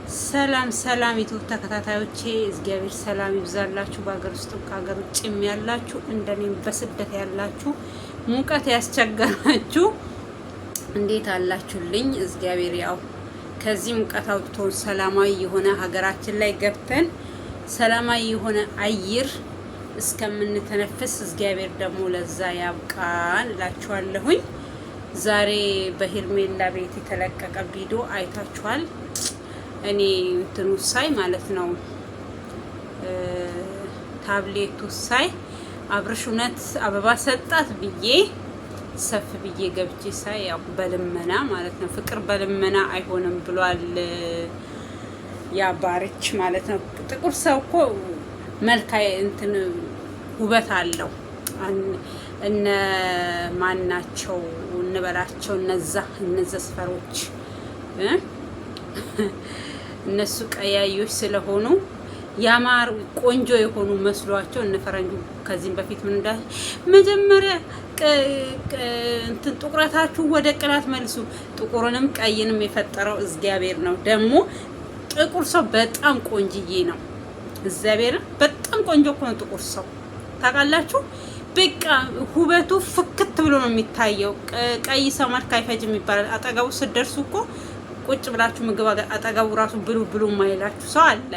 ሰላም ሰላም ዩቲዩብ ተከታታዮቼ እግዚአብሔር ሰላም ይብዛላችሁ። በሀገር ውስጥም ከሀገር ውጭም ያላችሁ እንደኔም በስደት ያላችሁ ሙቀት ያስቸገራችሁ እንዴት አላችሁልኝ? እግዚአብሔር ያው ከዚህ ሙቀት አውጥቶ ሰላማዊ የሆነ ሀገራችን ላይ ገብተን ሰላማዊ የሆነ አየር እስከምንተነፍስ እግዚአብሔር ደግሞ ለዛ ያብቃን እላችኋለሁኝ። ዛሬ በሄርሜላ ቤት የተለቀቀ ቪዲዮ አይታችኋል። እኔ እንትኑ ሳይ ማለት ነው ታብሌቱ ሳይ አብርሽ እውነት አበባ ሰጣት ብዬ ሰፍ ብዬ ገብቼ ሳይ ያው በልመና ማለት ነው ፍቅር በልመና አይሆንም ብሏል ያ ባርች ማለት ነው። ጥቁር ሰው እኮ መልካይ እንትን ውበት አለው። እነ ማናቸው እንበላቸው እነዛ ስፈሮች እነሱ ቀያዮች ስለሆኑ ያማር ቆንጆ የሆኑ መስሏቸው እነ ፈረንጁ ከዚህም በፊት ምን እንዳለ መጀመሪያ እንትን ጥቁረታችሁ ወደ ቅላት መልሱ። ጥቁርንም ቀይንም የፈጠረው እግዚአብሔር ነው። ደግሞ ጥቁር ሰው በጣም ቆንጅዬ ነው። እግዚአብሔር በጣም ቆንጆ እኮ ነው ጥቁር ሰው ታውቃላችሁ። በቃ ውበቱ ፍክት ብሎ ነው የሚታየው። ቀይ ሰው መልክ አይፈጅም ይባላል። አጠገቡ ስትደርሱ እኮ ቁጭ ብላችሁ ምግብ አጠገቡ ራሱ ብሉ ማይላችሁ ሰው አለ።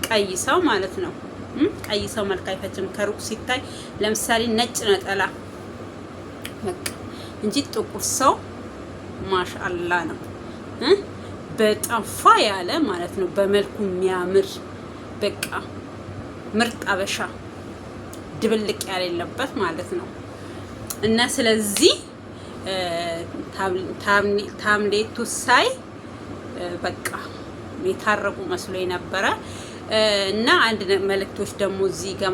ቀይ ሰው ማለት ነው። ቀይ ሰው መልክ አይፈጅም ከሩቅ ሲታይ። ለምሳሌ ነጭ ነጠላ በቃ እንጂ ጥቁር ሰው ማሻአላ ነው። በጣም ፋ ያለ ማለት ነው። በመልኩ የሚያምር በቃ ምርጥ አበሻ ድብልቅ ያለበት ማለት ነው። እና ስለዚህ ታምሌቱ ሳይ በቃ የታረቁ መስሎ ነበረ። እና አንድ መልእክቶች ደግሞ እዚህ ጋር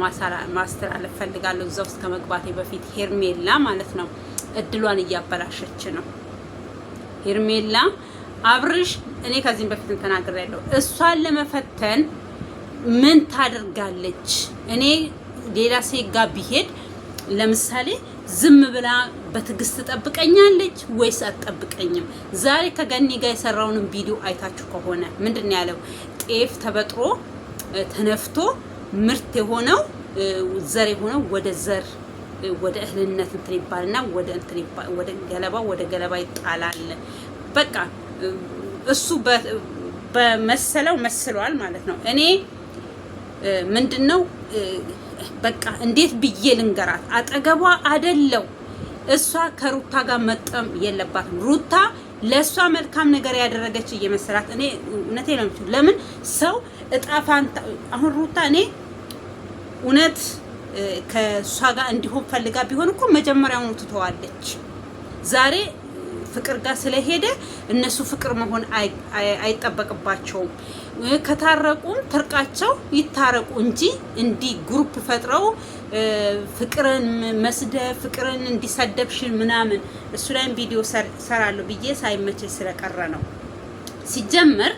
ማስተላለፍ ፈልጋለሁ። እዛው ውስጥ ከመግባቴ በፊት ሄርሜላ ማለት ነው እድሏን እያበላሸች ነው። ሄርሜላ አብርሽ እኔ ከዚህም በፊት ተናግሬያለሁ። እሷን ለመፈተን ምን ታደርጋለች? እኔ ሌላ ሴት ጋር ቢሄድ ለምሳሌ ዝም ብላ በትዕግስት ትጠብቀኛለች ወይስ አትጠብቀኝም? ዛሬ ከገኒ ጋር የሰራውን ቪዲዮ አይታችሁ ከሆነ ምንድነው ያለው? ጤፍ ተበጥሮ ተነፍቶ ምርት የሆነው ዘር የሆነው ወደ እህልነት እንትን ይባልና ወደ ገለባ ይጣላል። በቃ እሱ በመሰለው መስሏል ማለት ነው። እኔ ምንድነው በቃ እንዴት ብዬ ልንገራት? አጠገቧ አይደለው። እሷ ከሩታ ጋር መጠም የለባትም። ሩታ ለሷ መልካም ነገር ያደረገች እየመሰላት እኔ እውነቴ ነው። ለምን ሰው እጣፋንታ አሁን ሩታ እኔ እውነት ከሷ ጋር እንዲሆን ፈልጋ ቢሆን እኮ መጀመሪያውኑ ትተዋለች። ዛሬ ፍቅር ጋር ስለሄደ እነሱ ፍቅር መሆን አይጠበቅባቸውም። ከታረቁም ትርቃቸው ይታረቁ እንጂ እንዲህ ግሩፕ ፈጥረው ፍቅርን መስደብ ፍቅርን እንዲሰደብሽ ምናምን እሱ ላይም ቪዲዮ ሰራለሁ ብዬ ሳይመች ስለቀረ ነው። ሲጀመር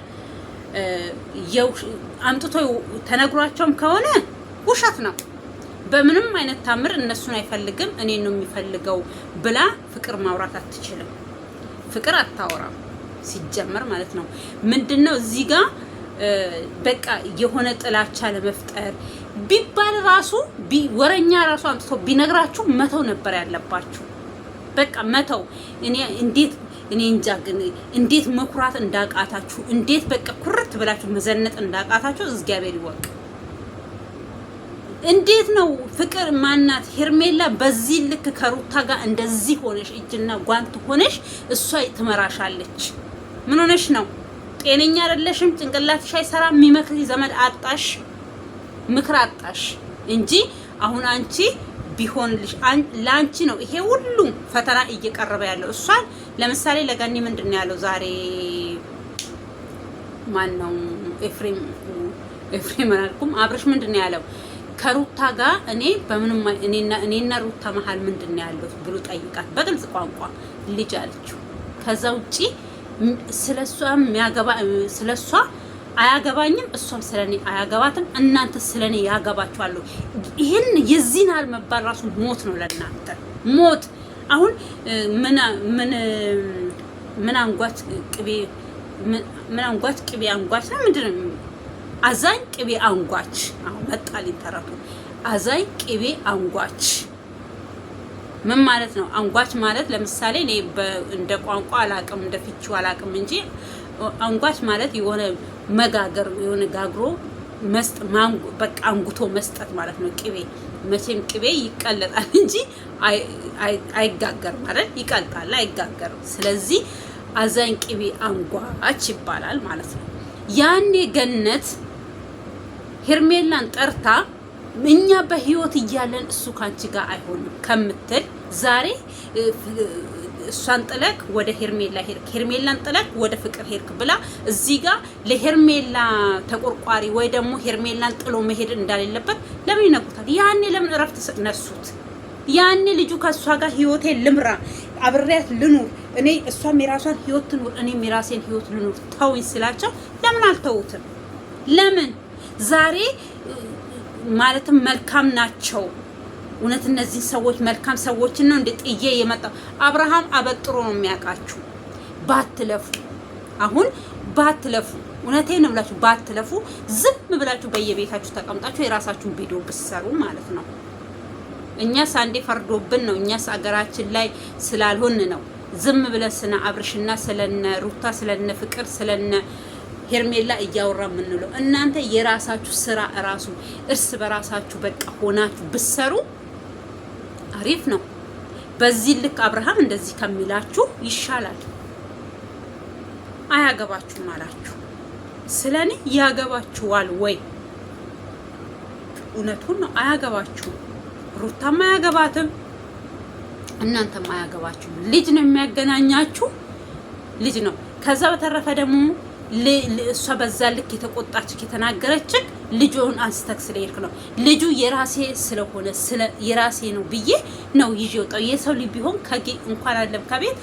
አምጥቶ ተነግሯቸውም ከሆነ ውሸት ነው። በምንም አይነት ታምር እነሱን አይፈልግም እኔን ነው የሚፈልገው ብላ ፍቅር ማውራት አትችልም። ፍቅር አታወራም ሲጀመር ማለት ነው። ምንድነው እዚህ ጋር በቃ የሆነ ጥላቻ ለመፍጠር ቢባል ራሱ ወረኛ ራሱ አምጥቶ ቢነግራችሁ መተው ነበር ያለባችሁ። በቃ መተው። እኔ እንጃ ግን እንዴት መኩራት እንዳቃታችሁ፣ እንዴት በቃ ኩርት ብላችሁ መዘነጥ እንዳቃታችሁ እግዚአብሔር ይወቅ። እንዴት ነው ፍቅር ማናት ሄርሜላ በዚህ ልክ ከሩታ ጋር እንደዚህ ሆነሽ እጅና ጓንት ሆነሽ እሷ ትመራሻለች? ምን ሆነሽ ነው? ጤነኛ አይደለሽም። ጭንቅላትሽ አይሰራም። የሚመክሪ ዘመድ አጣሽ፣ ምክር አጣሽ እንጂ አሁን አንቺ ቢሆንልሽ ላንቺ ነው ይሄ ሁሉ ፈተና እየቀረበ ያለው። እሷን ለምሳሌ ለጋኒ ምንድነው ያለው ዛሬ? ማን ነው ኤፍሬም አላልኩም። አብርሽ ምንድነው ያለው? ከሩታ ጋር እኔ በምንም እኔና ሩታ መሀል ምንድነው ያለው ብሎ ጠይቃት። በግልጽ ቋንቋ ልጅ አለችው። ከዛ ውጪ ስለሷ አያገባኝም፣ እሷም ስለኔ አያገባትም። እናንተ ስለኔ ያገባችኋል። ይሄን የዚህን ያህል መባል ራሱ ሞት ነው ለእናንተ ሞት። አሁን ምን አንጓች ቅቤ ምን አንጓች ቅቤ አንጓች ነው ምንድነው? አዛኝ ቅቤ አንጓች። አሁን መጣልኝ ተረቱ። አዛኝ ቅቤ አንጓች ምን ማለት ነው? አንጓች ማለት ለምሳሌ እኔ እንደ ቋንቋ አላቅም እንደ ፍቺው አላቅም እንጂ አንጓች ማለት የሆነ መጋገር የሆነ ጋግሮ በቃ አንጉቶ መስጠት ማለት ነው። ቅቤ መቼም ቅቤ ይቀለጣል እንጂ አይጋገርም ማለት ይቀልጣል፣ አይጋገርም። ስለዚህ አዛኝ ቅቤ አንጓች ይባላል ማለት ነው። ያኔ ገነት ሄርሜላን ጠርታ እኛ በህይወት እያለን እሱ ካንቺ ጋር አይሆንም ከምትል ዛሬ እሷን ጥለቅ ወደ ሄርሜላ ሄድክ፣ ሄርሜላን ጥለቅ ወደ ፍቅር ሄድክ ብላ እዚህ ጋር ለሄርሜላ ተቆርቋሪ ወይ ደግሞ ሄርሜላን ጥሎ መሄድ እንዳሌለበት ለምን ይነግሩታል? ያኔ ለምን እረፍት ነሱት? ያኔ ልጁ ከሷ ጋር ህይወቴ ልምራ አብሬያት ልኑር እኔ እሷም የራሷን ህይወት ትኑር እኔም የራሴን ህይወት ልኑር ተውኝ ስላቸው ለምን አልተውትም? ለምን ዛሬ ማለትም መልካም ናቸው። እውነት እነዚህ ሰዎች መልካም ሰዎች ነው እንደ ጥዬ የመጣው አብርሃም አበጥሮ ነው የሚያውቃችሁ። ባትለፉ አሁን ባትለፉ እውነቴን ነው ብላችሁ ባትለፉ ዝም ብላችሁ በየቤታችሁ ተቀምጣችሁ የራሳችሁን ቪዲዮ ብትሰሩ ማለት ነው። እኛስ አንዴ ፈርዶብን ነው፣ እኛስ አገራችን ላይ ስላልሆን ነው ዝም ብለን ስለ አብርሽና ስለነ ሩታ ስለነ ፍቅር ስለነ ሄርሜላ እያወራ ምንለው። እናንተ የራሳችሁ ስራ እራሱ እርስ በራሳችሁ በቃ ሆናችሁ ብትሰሩ አሪፍ ነው። በዚህ ልክ አብርሃም እንደዚህ ከሚላችሁ ይሻላል። አያገባችሁም አላችሁ። ስለኔ ያገባችኋል ወይ? እውነቱን ነው፣ አያገባችሁም። ሩታም አያገባትም፣ እናንተም አያገባችሁም። ልጅ ነው የሚያገናኛችሁ፣ ልጅ ነው። ከዛ በተረፈ ደግሞ እሷ በዛ ልክ የተቆጣች የተናገረች ልጁን አንስተክ ስለሄድክ ነው። ልጁ የራሴ ስለሆነ የራሴ ነው ብዬ ነው ይዤ ወጣው። የሰው ልጅ ቢሆን እንኳን አይደለም ከቤት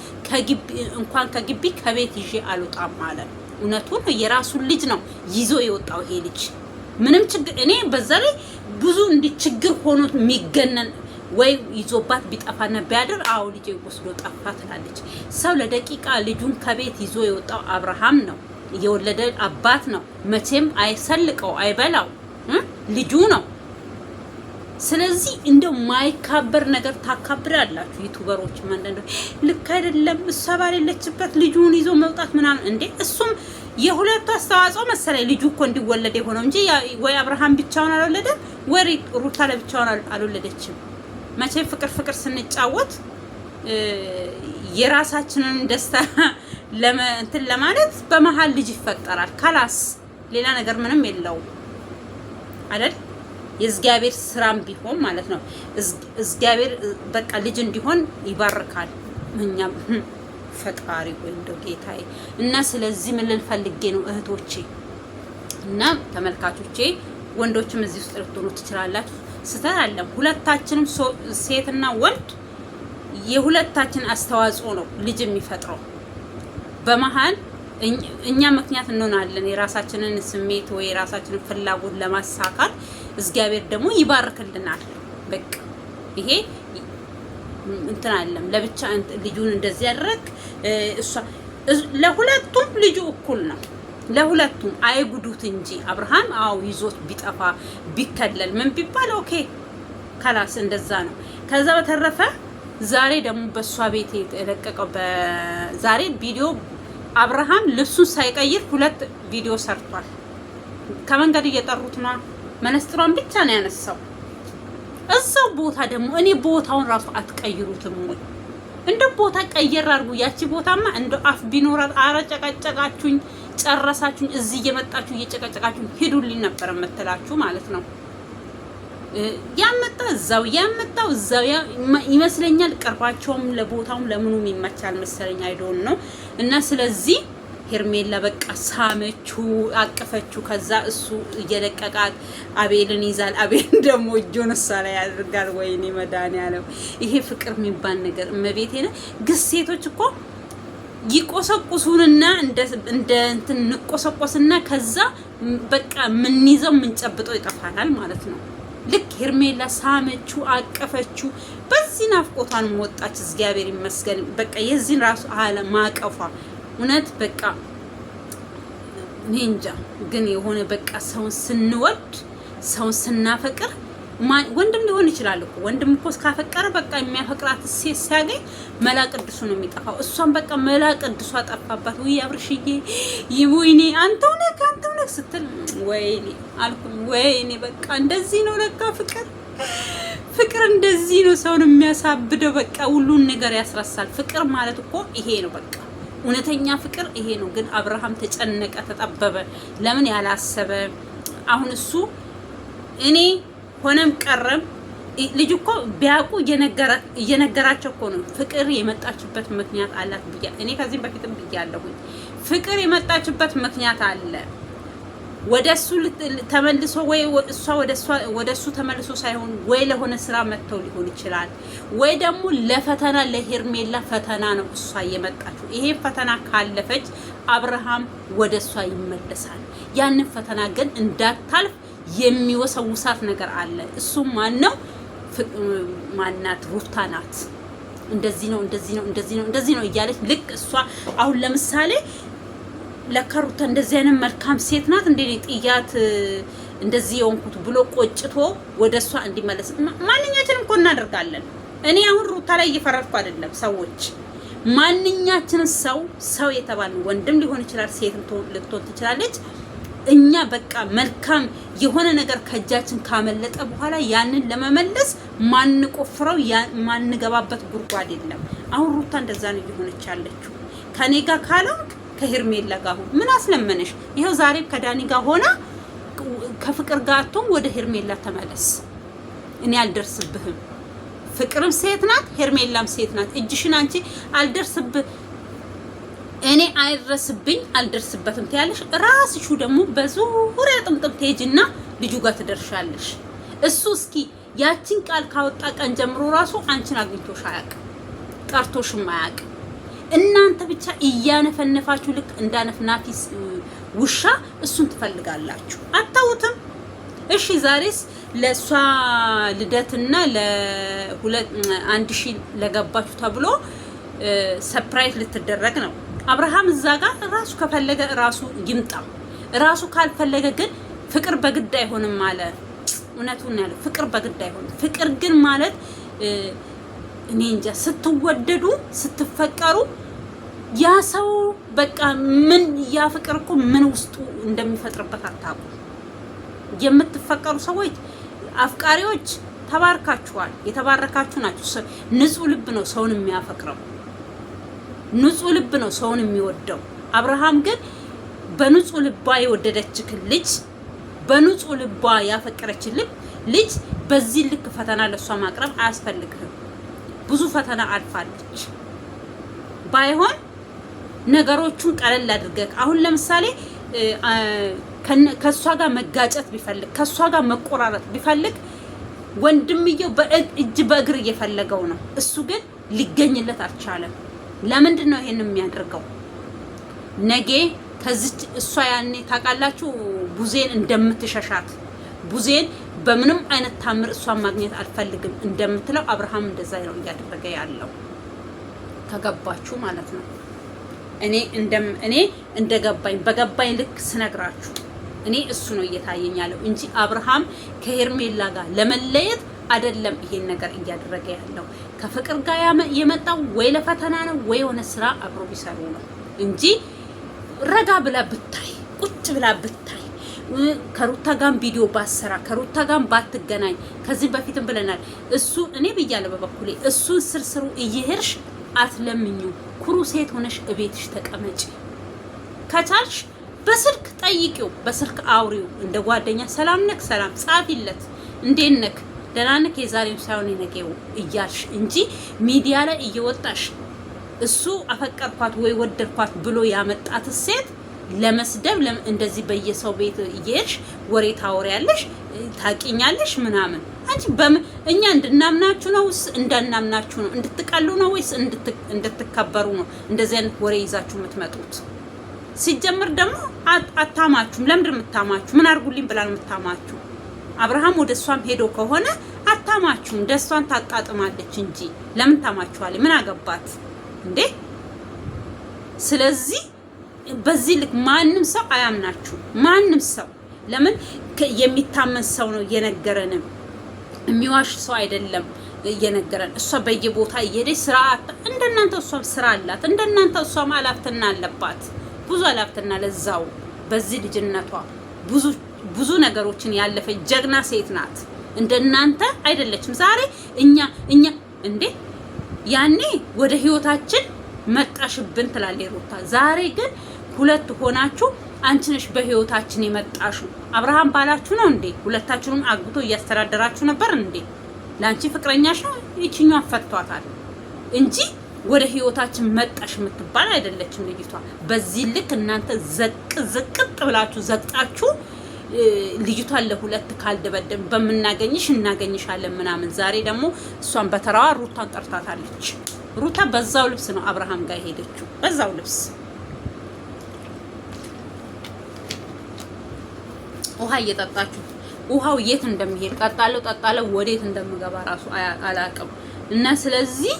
እንኳን ከግቢ ከቤት ይዤ አልወጣም ማለት እውነቱን ነው። የራሱን ልጅ ነው ይዞ የወጣው ይሄ ልጅ። ምንም ችግር እኔ በዛ ላይ ብዙ እንዲ ችግር ሆኖ የሚገነን ወይ ይዞባት ቢጠፋና ቢያድር አው ልጅ ወስዶ ጠፋ ትላለች። ሰው ለደቂቃ ልጁን ከቤት ይዞ የወጣው አብርሃም ነው። የወለደ አባት ነው። መቼም አይሰልቀው አይበላው ልጁ ነው። ስለዚህ እንደው ማይካበር ነገር ታካብራላችሁ ዩቲዩበሮች። ማንደንዶ ልክ አይደለም እሷ ባለችበት ልጁን ይዞ መውጣት ምናምን እንዴ! እሱም የሁለቱ አስተዋጽኦ መሰለኝ ልጁ እኮ እንዲወለድ የሆነው እንጂ ወይ አብርሃም ብቻውን አልወለደ ወይ ሩታ ለብቻውን አልወለደችም። መቼም ፍቅር ስንጫወት የራሳችንን ደስታ እንትን ለማለት በመሃል ልጅ ይፈጠራል። ካላስ ሌላ ነገር ምንም የለውም አይደል? የእግዚአብሔር ስራም ቢሆን ማለት ነው። እግዚአብሔር በቃ ልጅ እንዲሆን ይባርካል። እኛም ፈጣሪ ወይ እንደው ጌታዬ እና ስለዚህ ምን ልንፈልጌ ነው እህቶቼ እና ተመልካቾቼ፣ ወንዶችም እዚህ ውስጥ ልትሆኑ ትችላላችሁ። ስተላለም ሁለታችንም ሴትና ወንድ የሁለታችን አስተዋጽኦ ነው ልጅ የሚፈጥረው። በመሃል እኛ ምክንያት እንሆናለን የራሳችንን ስሜት ወይ የራሳችንን ፍላጎት ለማሳካት። እግዚአብሔር ደግሞ ይባርክልናል። በቃ ይሄ እንትን አለም ለብቻ ልጁን እንደዚህ ያደረግ እሷ ለሁለቱም ልጁ እኩል ነው። ለሁለቱም አይጉዱት እንጂ አብርሃም አው ይዞት ቢጠፋ ቢከለል ምን ቢባል ኦኬ ካላስ እንደዛ ነው። ከዛ በተረፈ ዛሬ ደግሞ በሷ ቤት የተለቀቀው በዛሬ ቪዲዮ አብርሃም ልብሱን ሳይቀይር 2 ቪዲዮ ሰርቷል። ከመንገድ እየጠሩት ነው። መነስጥሯን ብቻ ነው ያነሳው። እዛው ቦታ ደግሞ እኔ ቦታውን ራሱ አትቀይሩትም ወይ? እንደ ቦታ ቀየር አድርጉ። ያቺ ቦታማ እንደ አፍ ቢኖራት አረጨቀጨቃችሁኝ፣ ጨረሳችሁኝ። እዚህ እየመጣችሁ እየጨቀጨቃችሁኝ ሂዱልኝ ነበር የምትላችሁ ማለት ነው። ያመጣ እዛው ያመጣው እዛው ይመስለኛል። ቅርባቸውም ለቦታውም ለምኑም ይመቻል መሰለኝ አይዶን ነው። እና ስለዚህ ሄርሜላ በቃ ሳመችው፣ አቀፈችው። ከዛ እሱ እየለቀቃት አቤልን ይዛል። አቤል ደግሞ እጁን እሷ ላይ ያደርጋል። ወይኔ መድኃኒዓለም ይሄ ፍቅር የሚባል ነገር እመቤቴ ነው። ግሴቶች እኮ ይቆሰቁሱንና እንደ እንትን እንቆሰቆስና ከዛ በቃ ምን ይዘው ምን ጨብጠው ይጠፋናል ማለት ነው። ልክ ሄርሜላ ሳመችው፣ አቀፈችው። በዚህ ናፍቆቷን ወጣች። እግዚአብሔር ይመስገን። በቃ የዚህን ራሱ አለ ማቀፏ እውነት በቃ እኔ እንጃ ግን የሆነ በቃ ሰውን ስንወድ ሰውን ስናፈቅር ወንድም ሊሆን ይችላል እኮ ወንድም እኮ እስካፈቀረ በቃ የሚያፈቅራት ሴት ሲያገኝ መላ ቅዱሱ ነው የሚጠፋው። እሷን በቃ መላ ቅዱሷ ጠፋባት። ወይ አብርሽዬ ይወይኔ አንተው ነህ ስትል ወይኔ አልኩኝ። ወይኔ በቃ እንደዚህ ነው ለካ ፍቅር እንደዚህ ነው ሰውን የሚያሳብደው። በቃ ሁሉን ነገር ያስረሳል። ፍቅር ማለት እኮ ይሄ ነው በቃ እውነተኛ ፍቅር ይሄ ነው። ግን አብርሃም ተጨነቀ፣ ተጠበበ። ለምን ያላሰበ አሁን እሱ እኔ ሆነም ቀረም ልጅ እኮ ቢያውቁ እየነገራቸው እኮ ነው። ፍቅር የመጣችበት ምክንያት አላት ብያ እኔ ከዚህም በፊትም ብያለሁኝ። ፍቅር የመጣችበት ምክንያት አለ። ወደሱ ተመልሶ ወይ እሷ ወደሱ ተመልሶ ሳይሆን ወይ ለሆነ ስራ መጥተው ሊሆን ይችላል፣ ወይ ደግሞ ለፈተና ለሄርሜላ ፈተና ነው እሷ የመጣችው። ይሄ ፈተና ካለፈች አብርሃም ወደሷ ይመለሳል። ያንን ፈተና ግን እንዳታልፍ የሚወሰውሳት ነገር አለ። እሱ ማነው? ማናት? ሩታ ናት። እንደዚህ ነው እያለች ልክ እሷ አሁን ለምሳሌ ለከሩታ እንደዚህ አይነት መልካም ሴት ናት እንዴ ጥያት እንደዚህ የሆንኩት ብሎ ቆጭቶ ወደሷ እንዲመለስ ማንኛችንም እኮ እናደርጋለን። እኔ አሁን ሩታ ላይ እየፈረድኩ አይደለም። ሰዎች ማንኛችንም ሰው የተባለ ወንድም ሊሆን ይችላል፣ ሴትም ልትሆን ትችላለች። እኛ በቃ መልካም የሆነ ነገር ከእጃችን ካመለጠ በኋላ ያንን ለመመለስ ማንቆፍረው ማንገባበት ጉድጓድ የለም። አሁን ሩታ እንደዛ ነው እየሆነች ያለችው። ከኔ ጋር ካልሆንክ ከሄርሜላ ጋር ሁን። ምን አስለመነሽ? ይሄው ዛሬም ከዳኒ ጋር ሆና ከፍቅር ጋር አቶም ወደ ሄርሜላ ተመለስ። እኔ አልደርስብህም። ፍቅርም ሴት ናት፣ ሄርሜላም ሴት ናት። እጅሽን አንቺ አልደርስብህ እኔ አይደርስብኝ አልደርስበትም ትያለሽ። ራስሽ ደግሞ በዙሪያ ጥምጥም ትሄጂና ልጁ ጋር ትደርሻለሽ። እሱ እስኪ ያቺን ቃል ካወጣ ቀን ጀምሮ ራሱ አንቺን አግኝቶሽ አያውቅም፣ ጠርቶሽም አያውቅም። እናንተ ብቻ እያነፈነፋችሁ ልክ እንዳነፍናፊ ውሻ እሱን ትፈልጋላችሁ፣ አታውትም። እሺ ዛሬስ ለሷ ልደትና ለ1000 ለገባችሁ ተብሎ ሰርፕራይዝ ልትደረግ ነው። አብርሃም እዛ ጋር ራሱ ከፈለገ ራሱ ይምጣ፣ ራሱ ካልፈለገ ግን ፍቅር በግድ አይሆንም አለ። እውነቱን ያለው ፍቅር በግድ አይሆንም። ፍቅር ግን ማለት እኔ እንጃ ስትወደዱ ስትፈቀሩ ያ ሰው በቃ ምን ያ ፍቅር እኮ ምን ውስጡ እንደሚፈጥርበት አታውቁ። የምትፈቀሩ ሰዎች አፍቃሪዎች ተባርካችኋል፣ የተባረካችሁ ናችሁ። ንጹህ ልብ ነው ሰውን የሚያፈቅረው፣ ንጹህ ልብ ነው ሰውን የሚወደው። አብርሃም ግን በንጹህ ልቧ የወደደችክን ልጅ በንጹህ ልቧ ያፈቀረችን ልጅ በዚህ ልክ ፈተና ለሷ ማቅረብ አያስፈልግህም። ብዙ ፈተና አልፋለች። ባይሆን ነገሮቹን ቀለል አድርገህ አሁን ለምሳሌ ከሷ ጋር መጋጨት ቢፈልግ ከሷ ጋር መቆራረጥ ቢፈልግ ወንድምየው በእጅ በእግር እየፈለገው ነው። እሱ ግን ሊገኝለት አልቻለም። ለምንድን ነው ይሄን የሚያደርገው? ነገ ከዚች እሷ ያኔ ታውቃላችሁ ቡዜን እንደምትሸሻት ቡዜን በምንም አይነት ታምር እሷን ማግኘት አልፈልግም እንደምትለው አብርሃም እንደዛ ነው እያደረገ ያለው። ከገባችሁ ማለት ነው። እኔ እንደገባኝ በገባኝ ልክ ስነግራችሁ እኔ እሱ ነው እየታየኝ ያለው እንጂ አብርሃም ከሄርሜላ ጋር ለመለየት አይደለም ይሄን ነገር እያደረገ ያለው። ከፍቅር ጋር የመጣው ወይ ለፈተና ነው ወይ የሆነ ስራ አብሮ ቢሰሩ ነው እንጂ ረጋ ብላ ብታይ ቁጭ ብላ ብታይ ከሩታ ጋር ቪዲዮ ባሰራ ከሩታ ጋር ባትገናኝ ከዚህ በፊትም ብለናል። እሱ እኔ ብያለሁ በበኩሌ እሱ ስርስሩ እየሄድሽ አትለምኙ። ኩሩ ሴት ሆነሽ እቤትሽ ተቀመጪ። ከቻልሽ በስልክ ጠይቂው፣ በስልክ አውሪው። እንደ ጓደኛ ሰላም ነክ ሰላም ጻፊለት፣ እንዴት ነክ ደህና ነክ የዛሬው ሳይሆን የነገው እያልሽ እንጂ ሚዲያ ላይ እየወጣሽ እሱ አፈቀርኳት ወይ ወደድኳት ብሎ ያመጣት ሴት ለመስደብ እንደዚህ በየሰው ቤት እየሄድሽ ወሬ ታወሪያለሽ፣ ታቂኛለሽ ምናምን። አንቺ እኛ እንድናምናችሁ ነው ወይስ እንዳናምናችሁ ነው? እንድትቀሉ ነው ወይስ እንድትከበሩ ነው እንደዚህ አይነት ወሬ ይዛችሁ የምትመጡት? ሲጀምር ደግሞ አታማችሁም። ለምንድን የምታማችሁ? ምን አድርጉልኝ ብላ ነው የምታማችሁ? አብርሃም ወደ እሷም ሄዶ ከሆነ አታማችሁም። ደስቷን ታጣጥማለች እንጂ ለምን ታማችኋለች? ምን አገባት እንዴ? ስለዚህ በዚህ ልክ ማንም ሰው አያምናችሁ። ማንም ሰው ለምን የሚታመን ሰው ነው እየነገረንም፣ የሚዋሽ ሰው አይደለም እየነገረን። እሷ በየቦታ እየሄደች ስራ እንደናንተ እሷም ስራ አላት፣ እንደናንተ እሷም አላፍትና አለባት፣ ብዙ አላፍትና። ለዛው በዚህ ልጅነቷ ብዙ ነገሮችን ያለፈች ጀግና ሴት ናት። እንደናንተ አይደለችም። ዛሬ እኛ እንዴ ያኔ ወደ ህይወታችን መጣሽብን ትላለች ሩታ። ዛሬ ግን ሁለት ሆናችሁ አንቺ ነሽ በህይወታችን የመጣሹ። አብርሃም ባላችሁ ነው እንዴ? ሁለታችሁንም አግብቶ እያስተዳደራችሁ ነበር እንዴ? ላንቺ ፍቅረኛሽ ነው፣ ይችኛው ፈቷታል እንጂ ወደ ህይወታችን መጣሽ የምትባል አይደለችም ልጅቷ። በዚህ ልክ እናንተ ዝቅጥ ብላችሁ ዘቅጣችሁ ልጅቷን ለሁለት ካልደበደብ በምናገኝሽ እናገኝሻለን ምናምን። ዛሬ ደግሞ እሷን በተራዋ ሩታን ጠርታታለች። ሩታ በዛው ልብስ ነው አብርሃም ጋር ሄደችው፣ በዛው ልብስ። ውሃ እየጠጣችሁ ውሃው የት እንደሚሄድ ጠጣለው ወዴት እንደምገባ ራሱ አላውቅም። እና ስለዚህ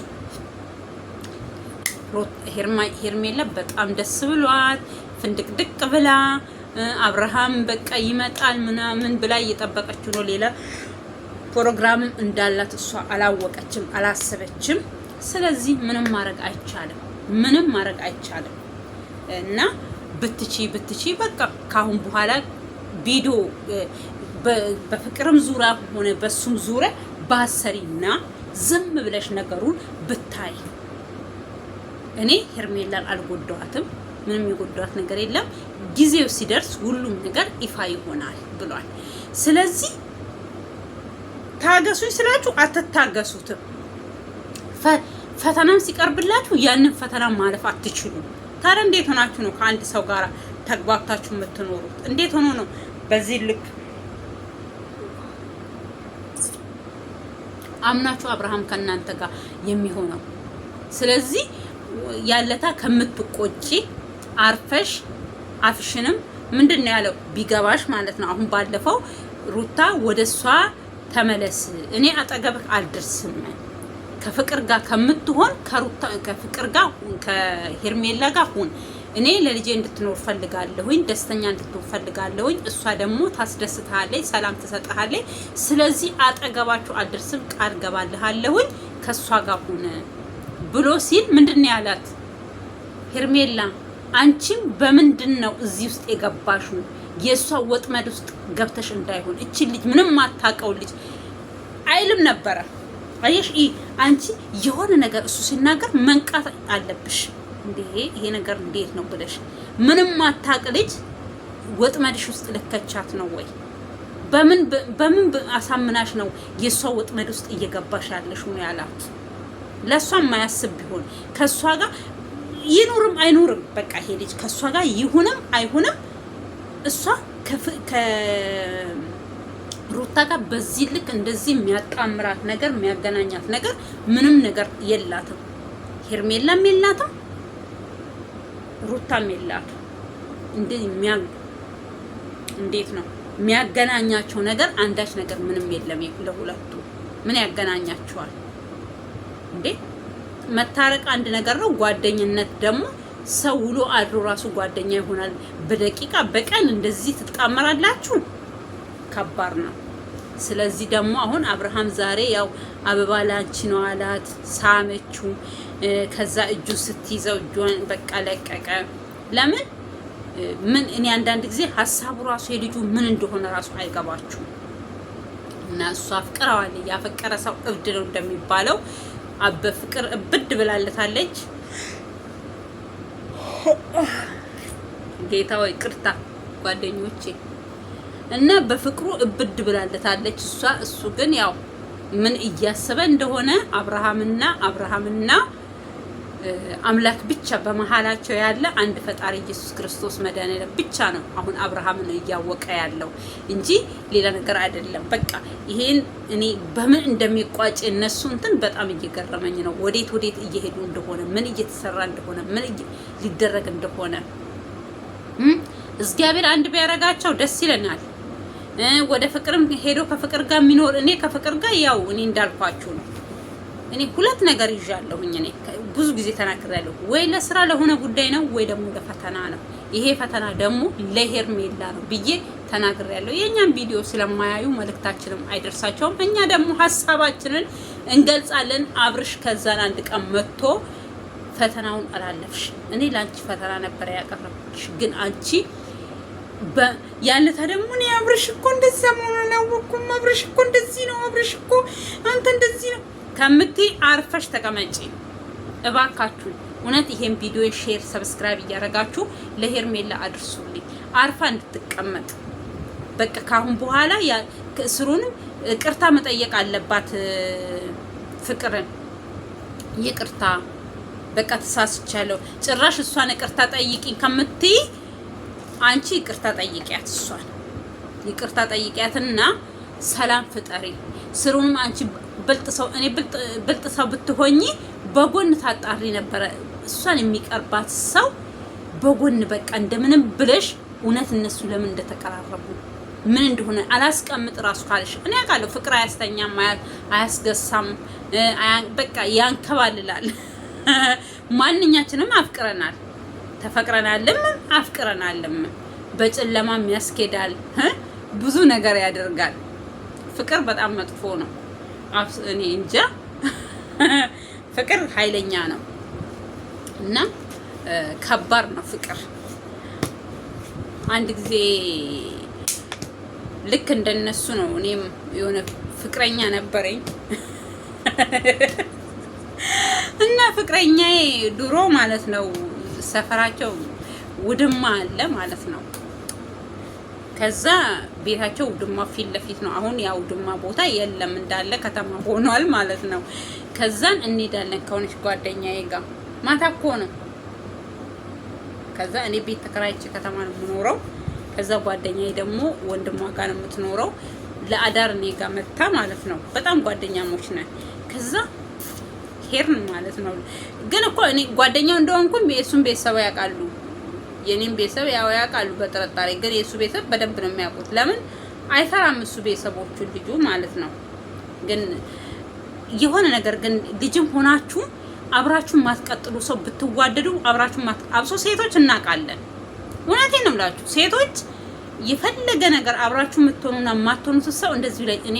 ሄርሜላ በጣም ደስ ብሏት ፍንድቅድቅ ብላ አብርሃም በቃ ይመጣል ምናምን ብላ እየጠበቀችው ነው። ሌላ ፕሮግራምም እንዳላት እሷ አላወቀችም፣ አላሰበችም። ስለዚህ ምንም ማድረግ አይቻልም። እና ብትቺ በቃ ካሁን በኋላ ቪዲዮ በፍቅርም ዙሪያ ሆነ በሱም ዙሪያ ባሰሪና ዝም ብለሽ ነገሩን ብታይ። እኔ ሄርሜላን አልጎዳዋትም፣ ምንም የጎዳዋት ነገር የለም። ጊዜው ሲደርስ ሁሉም ነገር ይፋ ይሆናል ብሏል። ስለዚህ ታገሱኝ ስላችሁ አትታገሱትም። ፈተናም ሲቀርብላችሁ ያንን ፈተና ማለፍ አትችሉም። ታዲያ እንዴት ሆናችሁ ነው ከአንድ ሰው ጋር ተግባብታችሁ የምትኖሩት? እንዴት ሆኖ ነው በዚህ ልክ አምናችሁ አብርሃም ከእናንተ ጋር የሚሆነው? ስለዚህ ያለታ ከምትቆጪ አርፈሽ አፍሽንም ምንድነው ያለው ቢገባሽ ማለት ነው። አሁን ባለፈው ሩታ ወደሷ ተመለስ፣ እኔ አጠገብህ አልደርስም፣ ከፍቅር ጋር ከምትሆን ከፍቅር ጋር ከሄርሜላ ጋር ሁን፣ እኔ ለልጄ እንድትኖር ፈልጋለሁኝ፣ ደስተኛ እንድትሆን ፈልጋለሁኝ፣ እሷ ደግሞ ታስደስታለች፣ ሰላም ትሰጥሃለች። ስለዚህ አጠገባችሁ አልደርስም፣ ቃል ገባልሃለሁኝ፣ ከሷ ጋር ሁን ብሎ ሲል ምንድነው ያላት ሄርሜላ? አንቺም በምንድን ነው እዚህ ውስጥ የገባሽው? የሷ ወጥመድ ውስጥ ገብተሽ እንዳይሆን እቺ ልጅ ምንም ማታቀው ልጅ አይልም ነበረ። አየሽ አንቺ የሆነ ነገር እሱ ሲናገር መንቃት አለብሽ። እንዴ ይሄ ነገር እንዴት ነው ብለሽ ምንም ማታቅ ልጅ ወጥመድሽ ውስጥ ልከቻት ነው ወይ? በምን አሳምናሽ ነው የሷ ወጥመድ ውስጥ እየገባሽ ያለሽ ነው ያላት? ለሷ ማያስብ ቢሆን ከሷ ጋር ይኑርም አይኑርም በቃ ይሄ ልጅ ከሷ ጋር ይሁንም አይሁንም እሷ ከሩታ ጋር በዚህ ልክ እንደዚህ የሚያጣምራት ነገር የሚያገናኛት ነገር ምንም ነገር የላትም። ሄርሜላም የላትም፣ ሩታም የላትም። እንዴት ነው የሚያገናኛቸው ነገር? አንዳች ነገር ምንም የለም ለሁለቱ። ምን ያገናኛቸዋል እንዴ? መታረቅ አንድ ነገር ነው። ጓደኝነት ደግሞ ሰው ውሎ አድሮ ራሱ ጓደኛ ይሆናል። በደቂቃ በቀን እንደዚህ ትጣመራላችሁ? ከባድ ነው። ስለዚህ ደግሞ አሁን አብርሃም ዛሬ ያው አበባ ላንቺ ነው አላት፣ ሳመችው። ከዛ እጁ ስትይዘው እጁን በቃ ለቀቀ። ለምን ምን እኔ አንዳንድ ጊዜ ሀሳቡ ራሱ የልጁ ምን እንደሆነ ራሱ አይገባችሁም። እና እሷ አፍቅረዋል። ያፈቀረ ሰው እብድ ነው እንደሚባለው በፍቅር እብድ ብላለታለች። ጌታ ወይ ቅርታ ጓደኞቼ። እና በፍቅሩ እብድ ብላለታለች እሱ ግን ያው ምን እያሰበ እንደሆነ አብርሃምና አምላክ ብቻ በመሃላቸው ያለ አንድ ፈጣሪ ኢየሱስ ክርስቶስ መድኃኒዓለም ብቻ ነው አሁን አብርሃምን እያወቀ ያለው እንጂ ሌላ ነገር አይደለም። በቃ ይሄን እኔ በምን እንደሚቋጭ እነሱ እንትን በጣም እየገረመኝ ነው። ወዴት እየሄዱ እንደሆነ ምን እየተሰራ እንደሆነ ምን ሊደረግ እንደሆነ እግዚአብሔር አንድ ቢያረጋቸው ደስ ይለናል። ወደ ፍቅርም ሄዶ ከፍቅር ጋር የሚኖር እኔ ከፍቅር ጋር ያው እኔ እንዳልኳችሁ ነው። እኔ ሁለት ነገር ይዣለሁኝ። እኔ ብዙ ጊዜ ተናግሬያለሁ። ወይ ለስራ ለሆነ ጉዳይ ነው ወይ ደግሞ ለፈተና ነው። ይሄ ፈተና ደግሞ ለሄርሜላ ነው ብዬ ተናግሬያለሁ። የኛን ቪዲዮ ስለማያዩ መልእክታችንም አይደርሳቸውም። እኛ ደግሞ ሀሳባችንን እንገልጻለን። አብርሽ ከዛን አንድ ቀን መጥቶ ፈተናውን አላለፍሽ፣ እኔ ላንቺ ፈተና ነበር ያቀረብኩሽ፣ ግን አንቺ ያለታ ደግሞ እኔ አብርሽ እኮ እንደዛ መሆኑን አላወቅኩም፣ አብርሽ እኮ እንደዚህ ነው፣ አብርሽ እኮ አንተ እንደዚህ ነው ከምትይ አርፈሽ ተቀመጪ እባካችሁ። እውነት ይሄን ቪዲዮ ሼር፣ ሰብስክራይብ እያደረጋችሁ ለሄርሜላ አድርሱልኝ፣ አርፋ እንድትቀመጥ። በቃ ካሁን በኋላ ስሩንም ይቅርታ መጠየቅ አለባት። ፍቅርን ይቅርታ በቃ ተሳስቻለሁ፣ ጭራሽ እሷን ይቅርታ ጠይቂኝ ከምትይ አንቺ ይቅርታ ጠይቂያት፣ እሷን ይቅርታ ጠይቂያትና ሰላም ፍጠሪ። ስሩንም አንቺ ብልጥ ሰው፣ እኔ ብልጥ ሰው ብትሆኚ በጎን ታጣሪ ነበረ። እሷን የሚቀርባት ሰው በጎን በቃ እንደምንም ብለሽ እውነት እነሱ ለምን እንደተቀራረቡ ምን እንደሆነ አላስቀምጥ ራሱ ካለሽ እኔ አውቃለሁ። ፍቅር አያስተኛም፣ አያስገሳም፣ በቃ ያንከባልላል። ማንኛችንም አፍቅረናል፣ ተፈቅረናልም አፍቅረናልም። በጨለማም ያስኬዳል፣ ብዙ ነገር ያደርጋል። ፍቅር በጣም መጥፎ ነው። እኔ እንጃ ፍቅር ኃይለኛ ነው እና ከባድ ነው ፍቅር። አንድ ጊዜ ልክ እንደነሱ ነው። እኔም የሆነ ፍቅረኛ ነበረኝ እና ፍቅረኛዬ ድሮ ማለት ነው ሰፈራቸው ውድማ አለ ማለት ነው። ከዛ ቤታቸው ውድማ ፊት ለፊት ነው። አሁን ያው ውድማ ቦታ የለም እንዳለ ከተማ ሆኗል ማለት ነው። ከዛን እንሄዳለን ከሆነች ጓደኛዬ ጋር ማታ እኮ ነው። ከዛ እኔ ቤት ተከራይቼ ከተማ ነው የምኖረው። ከዛ ጓደኛዬ ደግሞ ወንድሟ ጋር ነው የምትኖረው። ለአዳር እኔ ጋር መታ ማለት ነው። በጣም ጓደኛሞች ነን። ከዛ ሄርን ማለት ነው። ግን እኮ እኔ ጓደኛው እንደሆንኩኝ የእሱን ቤተሰብ ያውቃሉ፣ የኔም ቤተሰብ ያው ያውቃሉ በጥርጣሬ። ግን የእሱ ቤተሰብ በደንብ ነው የሚያውቁት። ለምን አይፈራም እሱ ቤተሰቦቹ ልጁ ማለት ነው። ግን የሆነ ነገር ግን ልጅም ሆናችሁ አብራችሁ ማትቀጥሉ ሰው ብትዋደዱ አብራችሁ አብሶ ሴቶች እናውቃለን። እውነቴን ነው የምላችሁ ሴቶች የፈለገ ነገር አብራችሁ የምትሆኑና የማትሆኑት ሰው እንደዚህ ላይ እኔ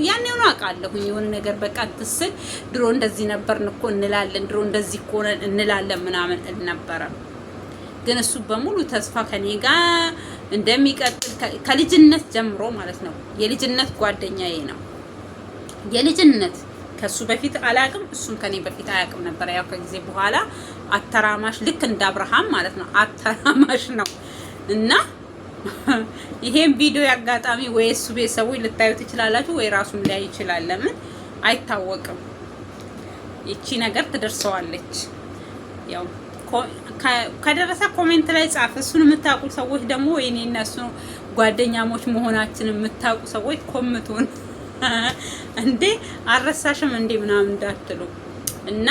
ያኔው ነው አውቃለሁኝ። የሆነ ነገር በቃ ትስል ድሮ እንደዚህ ነበርን እኮ እንላለን፣ ድሮ እንደዚህ እኮ እንላለን ምናምን ነበረ። ግን እሱ በሙሉ ተስፋ ከኔ ጋር እንደሚቀጥል ከልጅነት ጀምሮ ማለት ነው። የልጅነት ጓደኛዬ ነው። የልጅነት ከሱ በፊት አላቅም፣ እሱም ከኔ በፊት አያቅም ነበር። ያው ከጊዜ በኋላ አተራማሽ ልክ እንደ አብርሃም ማለት ነው አተራማሽ ነው እና ይሄን ቪዲዮ ያጋጣሚ ወይ እሱ ቤተሰቦች ልታዩት ትችላላችሁ ወይ ራሱም ላይ ይችላል። ለምን አይታወቅም። እቺ ነገር ትደርሰዋለች። ያው ከደረሰ ኮሜንት ላይ ጻፍ። እሱን የምታውቁ ሰዎች ደግሞ ወይኔ እነሱ ጓደኛሞች መሆናችንን የምታውቁ ሰዎች ኮምቱን እንዴ አረሳሽም እንዴ ምናምን እንዳትሉ እና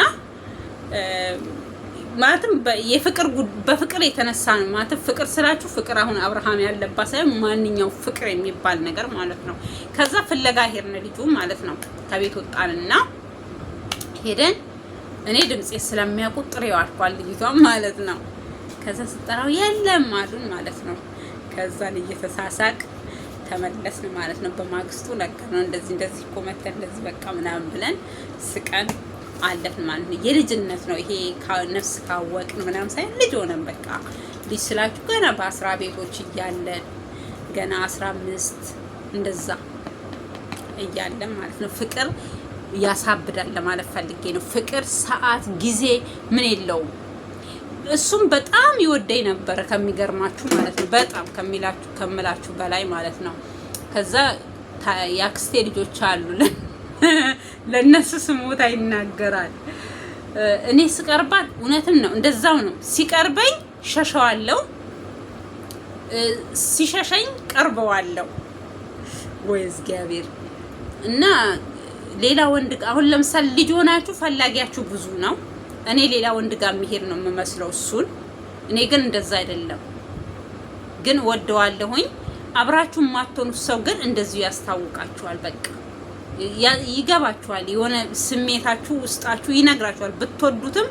ማለትም የፍቅር በፍቅር የተነሳ ነው። ማለትም ፍቅር ስላችሁ ፍቅር አሁን አብርሃም ያለባት ሳይሆን ማንኛው ፍቅር የሚባል ነገር ማለት ነው። ከዛ ፍለጋ ሄድን ልጁ ማለት ነው። ከቤት ወጣንና ሄደን እኔ ድምጼ ስለሚያውቁ ጥሬው አልኳል ልጅቷን ማለት ነው። ከዛ ስጠራው የለም አሉን ማለት ነው። ከዛ እየተሳሳቅ ተመለስን ማለት ነው። በማግስቱ ነገር ነው እንደዚህ እኮ መተን እንደዚህ በቃ ምናምን ብለን ስቀን አለፍን ማለት ነው። የልጅነት ነው ይሄ ነፍስ ካወቅን ምናምን ሳይሆን ልጅ ሆነን በቃ ልጅ ስላችሁ ገና በ10 ቤቶች እያለን ገና 15 እንደዛ እያለን ማለት ነው። ፍቅር ያሳብዳል ለማለት ፈልጌ ነው። ፍቅር ሰዓት ጊዜ ምን የለውም። እሱም በጣም ይወደኝ ነበር ከሚገርማችሁ ማለት ነው። በጣም ከምላችሁ በላይ ማለት ነው። ከዛ ያክስቴ ልጆች አሉ ለነሱ ስሞታ ይናገራል። እኔ ስቀርባት እውነትም ነው እንደዛው ነው። ሲቀርበኝ ሸሸዋለሁ፣ ሲሸሸኝ ቀርበዋለሁ። ወይ እግዚአብሔር እና ሌላ ወንድ አሁን ለምሳሌ ልጅ ሆናችሁ ፈላጊያችሁ ብዙ ነው። እኔ ሌላ ወንድ ጋር መሄድ ነው የምመስለው እሱን። እኔ ግን እንደዛ አይደለም። ግን ወደዋለሁኝ። አብራችሁ የማትሆኑት ሰው ግን እንደዚሁ ያስታውቃችኋል። በቃ ይገባችኋል። የሆነ ስሜታችሁ ውስጣችሁ ይነግራችኋል። ብትወዱትም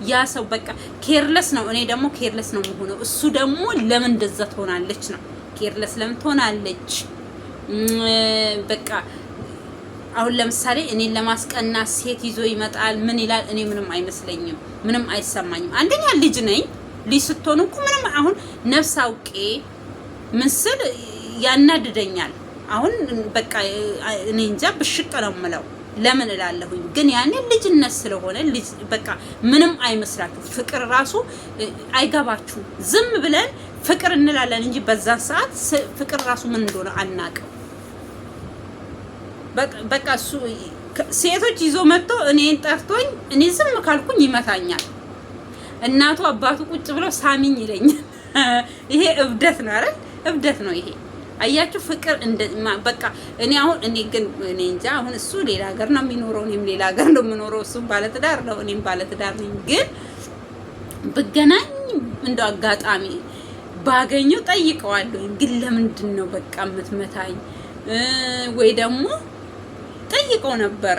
ያ ሰው በቃ ኬርለስ ነው። እኔ ደግሞ ኬርለስ ነው የምሆነው። እሱ ደግሞ ለምን እንደዛ ትሆናለች ነው። ኬርለስ ለምን ትሆናለች? በቃ አሁን ለምሳሌ እኔን ለማስቀናት ሴት ይዞ ይመጣል። ምን ይላል? እኔ ምንም አይመስለኝም፣ ምንም አይሰማኝም። አንደኛ ልጅ ነኝ። ልጅ ስትሆኑ እኮ ምንም አሁን ነፍስ አውቄ ምስል ያናድደኛል። አሁን በቃ እኔ እንጃ ብሽቅ ነው የምለው። ለምን እላለሁኝ? ግን ያኔ ልጅነት ስለሆነ ልጅ በቃ ምንም አይመስላችሁ። ፍቅር ራሱ አይገባችሁም። ዝም ብለን ፍቅር እንላለን እንጂ በዛን ሰዓት ፍቅር ራሱ ምን እንደሆነ አናውቅም። በቃ እሱ ሴቶች ይዞ መጥቶ እኔን ጠርቶኝ እኔ ዝም ካልኩኝ ይመታኛል። እናቱ አባቱ ቁጭ ብለው ሳሚኝ ይለኛል። ይሄ እብደት ነው አይደል? እብደት ነው ይሄ። አያችሁ ፍቅር በቃ እኔ አሁን እኔ ግን እኔ እንጃ። አሁን እሱ ሌላ ሀገር ነው የሚኖረው፣ እኔም ሌላ ሀገር ነው የምኖረው። እሱም ባለትዳር ነው፣ እኔም ባለትዳር ነኝ። ግን ብገናኝ እንደው አጋጣሚ ባገኘው ጠይቀዋለሁ። ግን ለምንድን ነው በቃ የምትመታኝ? ወይ ደግሞ ጠይቀው ነበረ።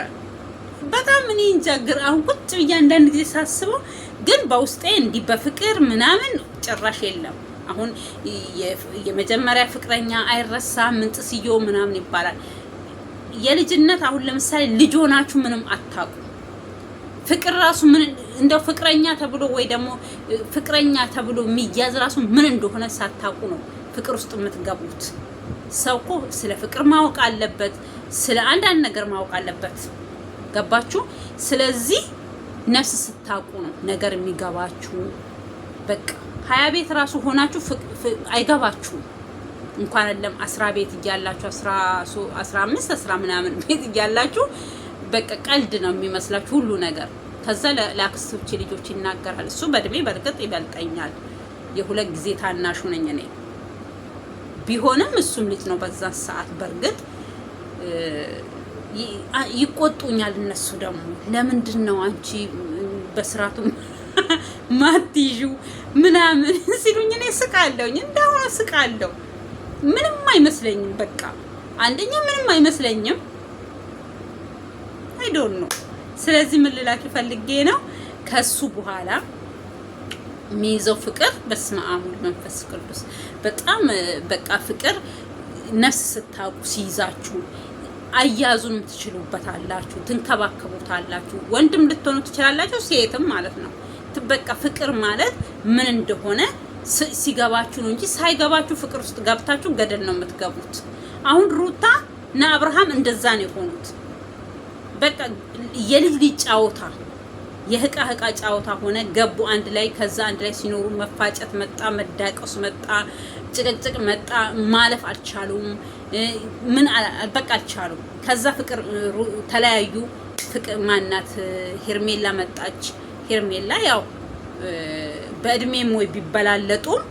በጣም እኔ እንጃ። አሁን ቁጭ ብዬ አንዳንድ ጊዜ ሳስበው ግን በውስጤ እንዲህ በፍቅር ምናምን ጭራሽ የለም። አሁን የመጀመሪያ ፍቅረኛ አይረሳም ምንጥስዮ ምናምን ይባላል። የልጅነት አሁን ለምሳሌ ልጅ ሆናችሁ ምንም አታውቁ። ፍቅር ራሱ ምን እንደው ፍቅረኛ ተብሎ ወይ ደግሞ ፍቅረኛ ተብሎ የሚያዝ ራሱ ምን እንደሆነ ሳታውቁ ነው ፍቅር ውስጥ የምትገቡት። ሰው እኮ ስለ ፍቅር ማወቅ አለበት፣ ስለ አንዳንድ ነገር ማወቅ አለበት። ገባችሁ? ስለዚህ ነፍስ ስታውቁ ነው ነገር የሚገባችሁ። በቃ 20 ቤት ራሱ ሆናችሁ አይገባችሁም። እንኳን አይደለም 10 ቤት እያላችሁ 15 10 ምናምን ቤት እያላችሁ በቃ ቀልድ ነው የሚመስላችሁ ሁሉ ነገር። ከዛ ለአክስቶቼ ልጆች ይናገራል። እሱ በእድሜ በርግጥ ይበልጠኛል። የ2 ጊዜ ታናሹ ነኝ እኔ። ቢሆንም እሱም ልጅ ነው በዛ ሰዓት። በርግጥ ይቆጡኛል እነሱ ደግሞ ለምንድን ነው አንቺ በስራቱ ማትይዡ ምናምን ሲሉኝ እኔ ስቃለሁኝ። እንደሆነ ስቃለሁ። ምንም አይመስለኝም። በቃ አንደኛ ምንም አይመስለኝም። አይ ዶንት ኖ። ስለዚህ ምን ልላችሁ ፈልጌ ነው ከሱ በኋላ የሚይዘው ፍቅር በስመ አብ ወወልድ ወመንፈስ ቅዱስ በጣም በቃ ፍቅር ነፍስ ስታውቁ ሲይዛችሁ አያዙን ትችሉበታላችሁ፣ ትንከባከቡታላችሁ። ወንድም ልትሆኑ ትችላላችሁ፣ ሴትም ማለት ነው። በቃ ፍቅር ማለት ምን እንደሆነ ሲገባችሁ ነው እንጂ ሳይገባችሁ ፍቅር ውስጥ ገብታችሁ ገደል ነው የምትገቡት። አሁን ሩታ እና አብርሃም እንደዛ ነው የሆኑት። በቃ የልጅ ልጅ ጫወታ የህቃ ጫወታ ሆነ። ገቡ አንድ ላይ። ከዛ አንድ ላይ ሲኖሩ መፋጨት መጣ፣ መዳቀስ መጣ፣ ጭቅጭቅ መጣ። ማለፍ አልቻሉም። ምን በቃ አልቻሉም። ከዛ ፍቅር ተለያዩ። ፍቅር ማናት ሄርሜላ መጣች። ሄርሜላ ያው በእድሜም ወይ ቢበላለጡም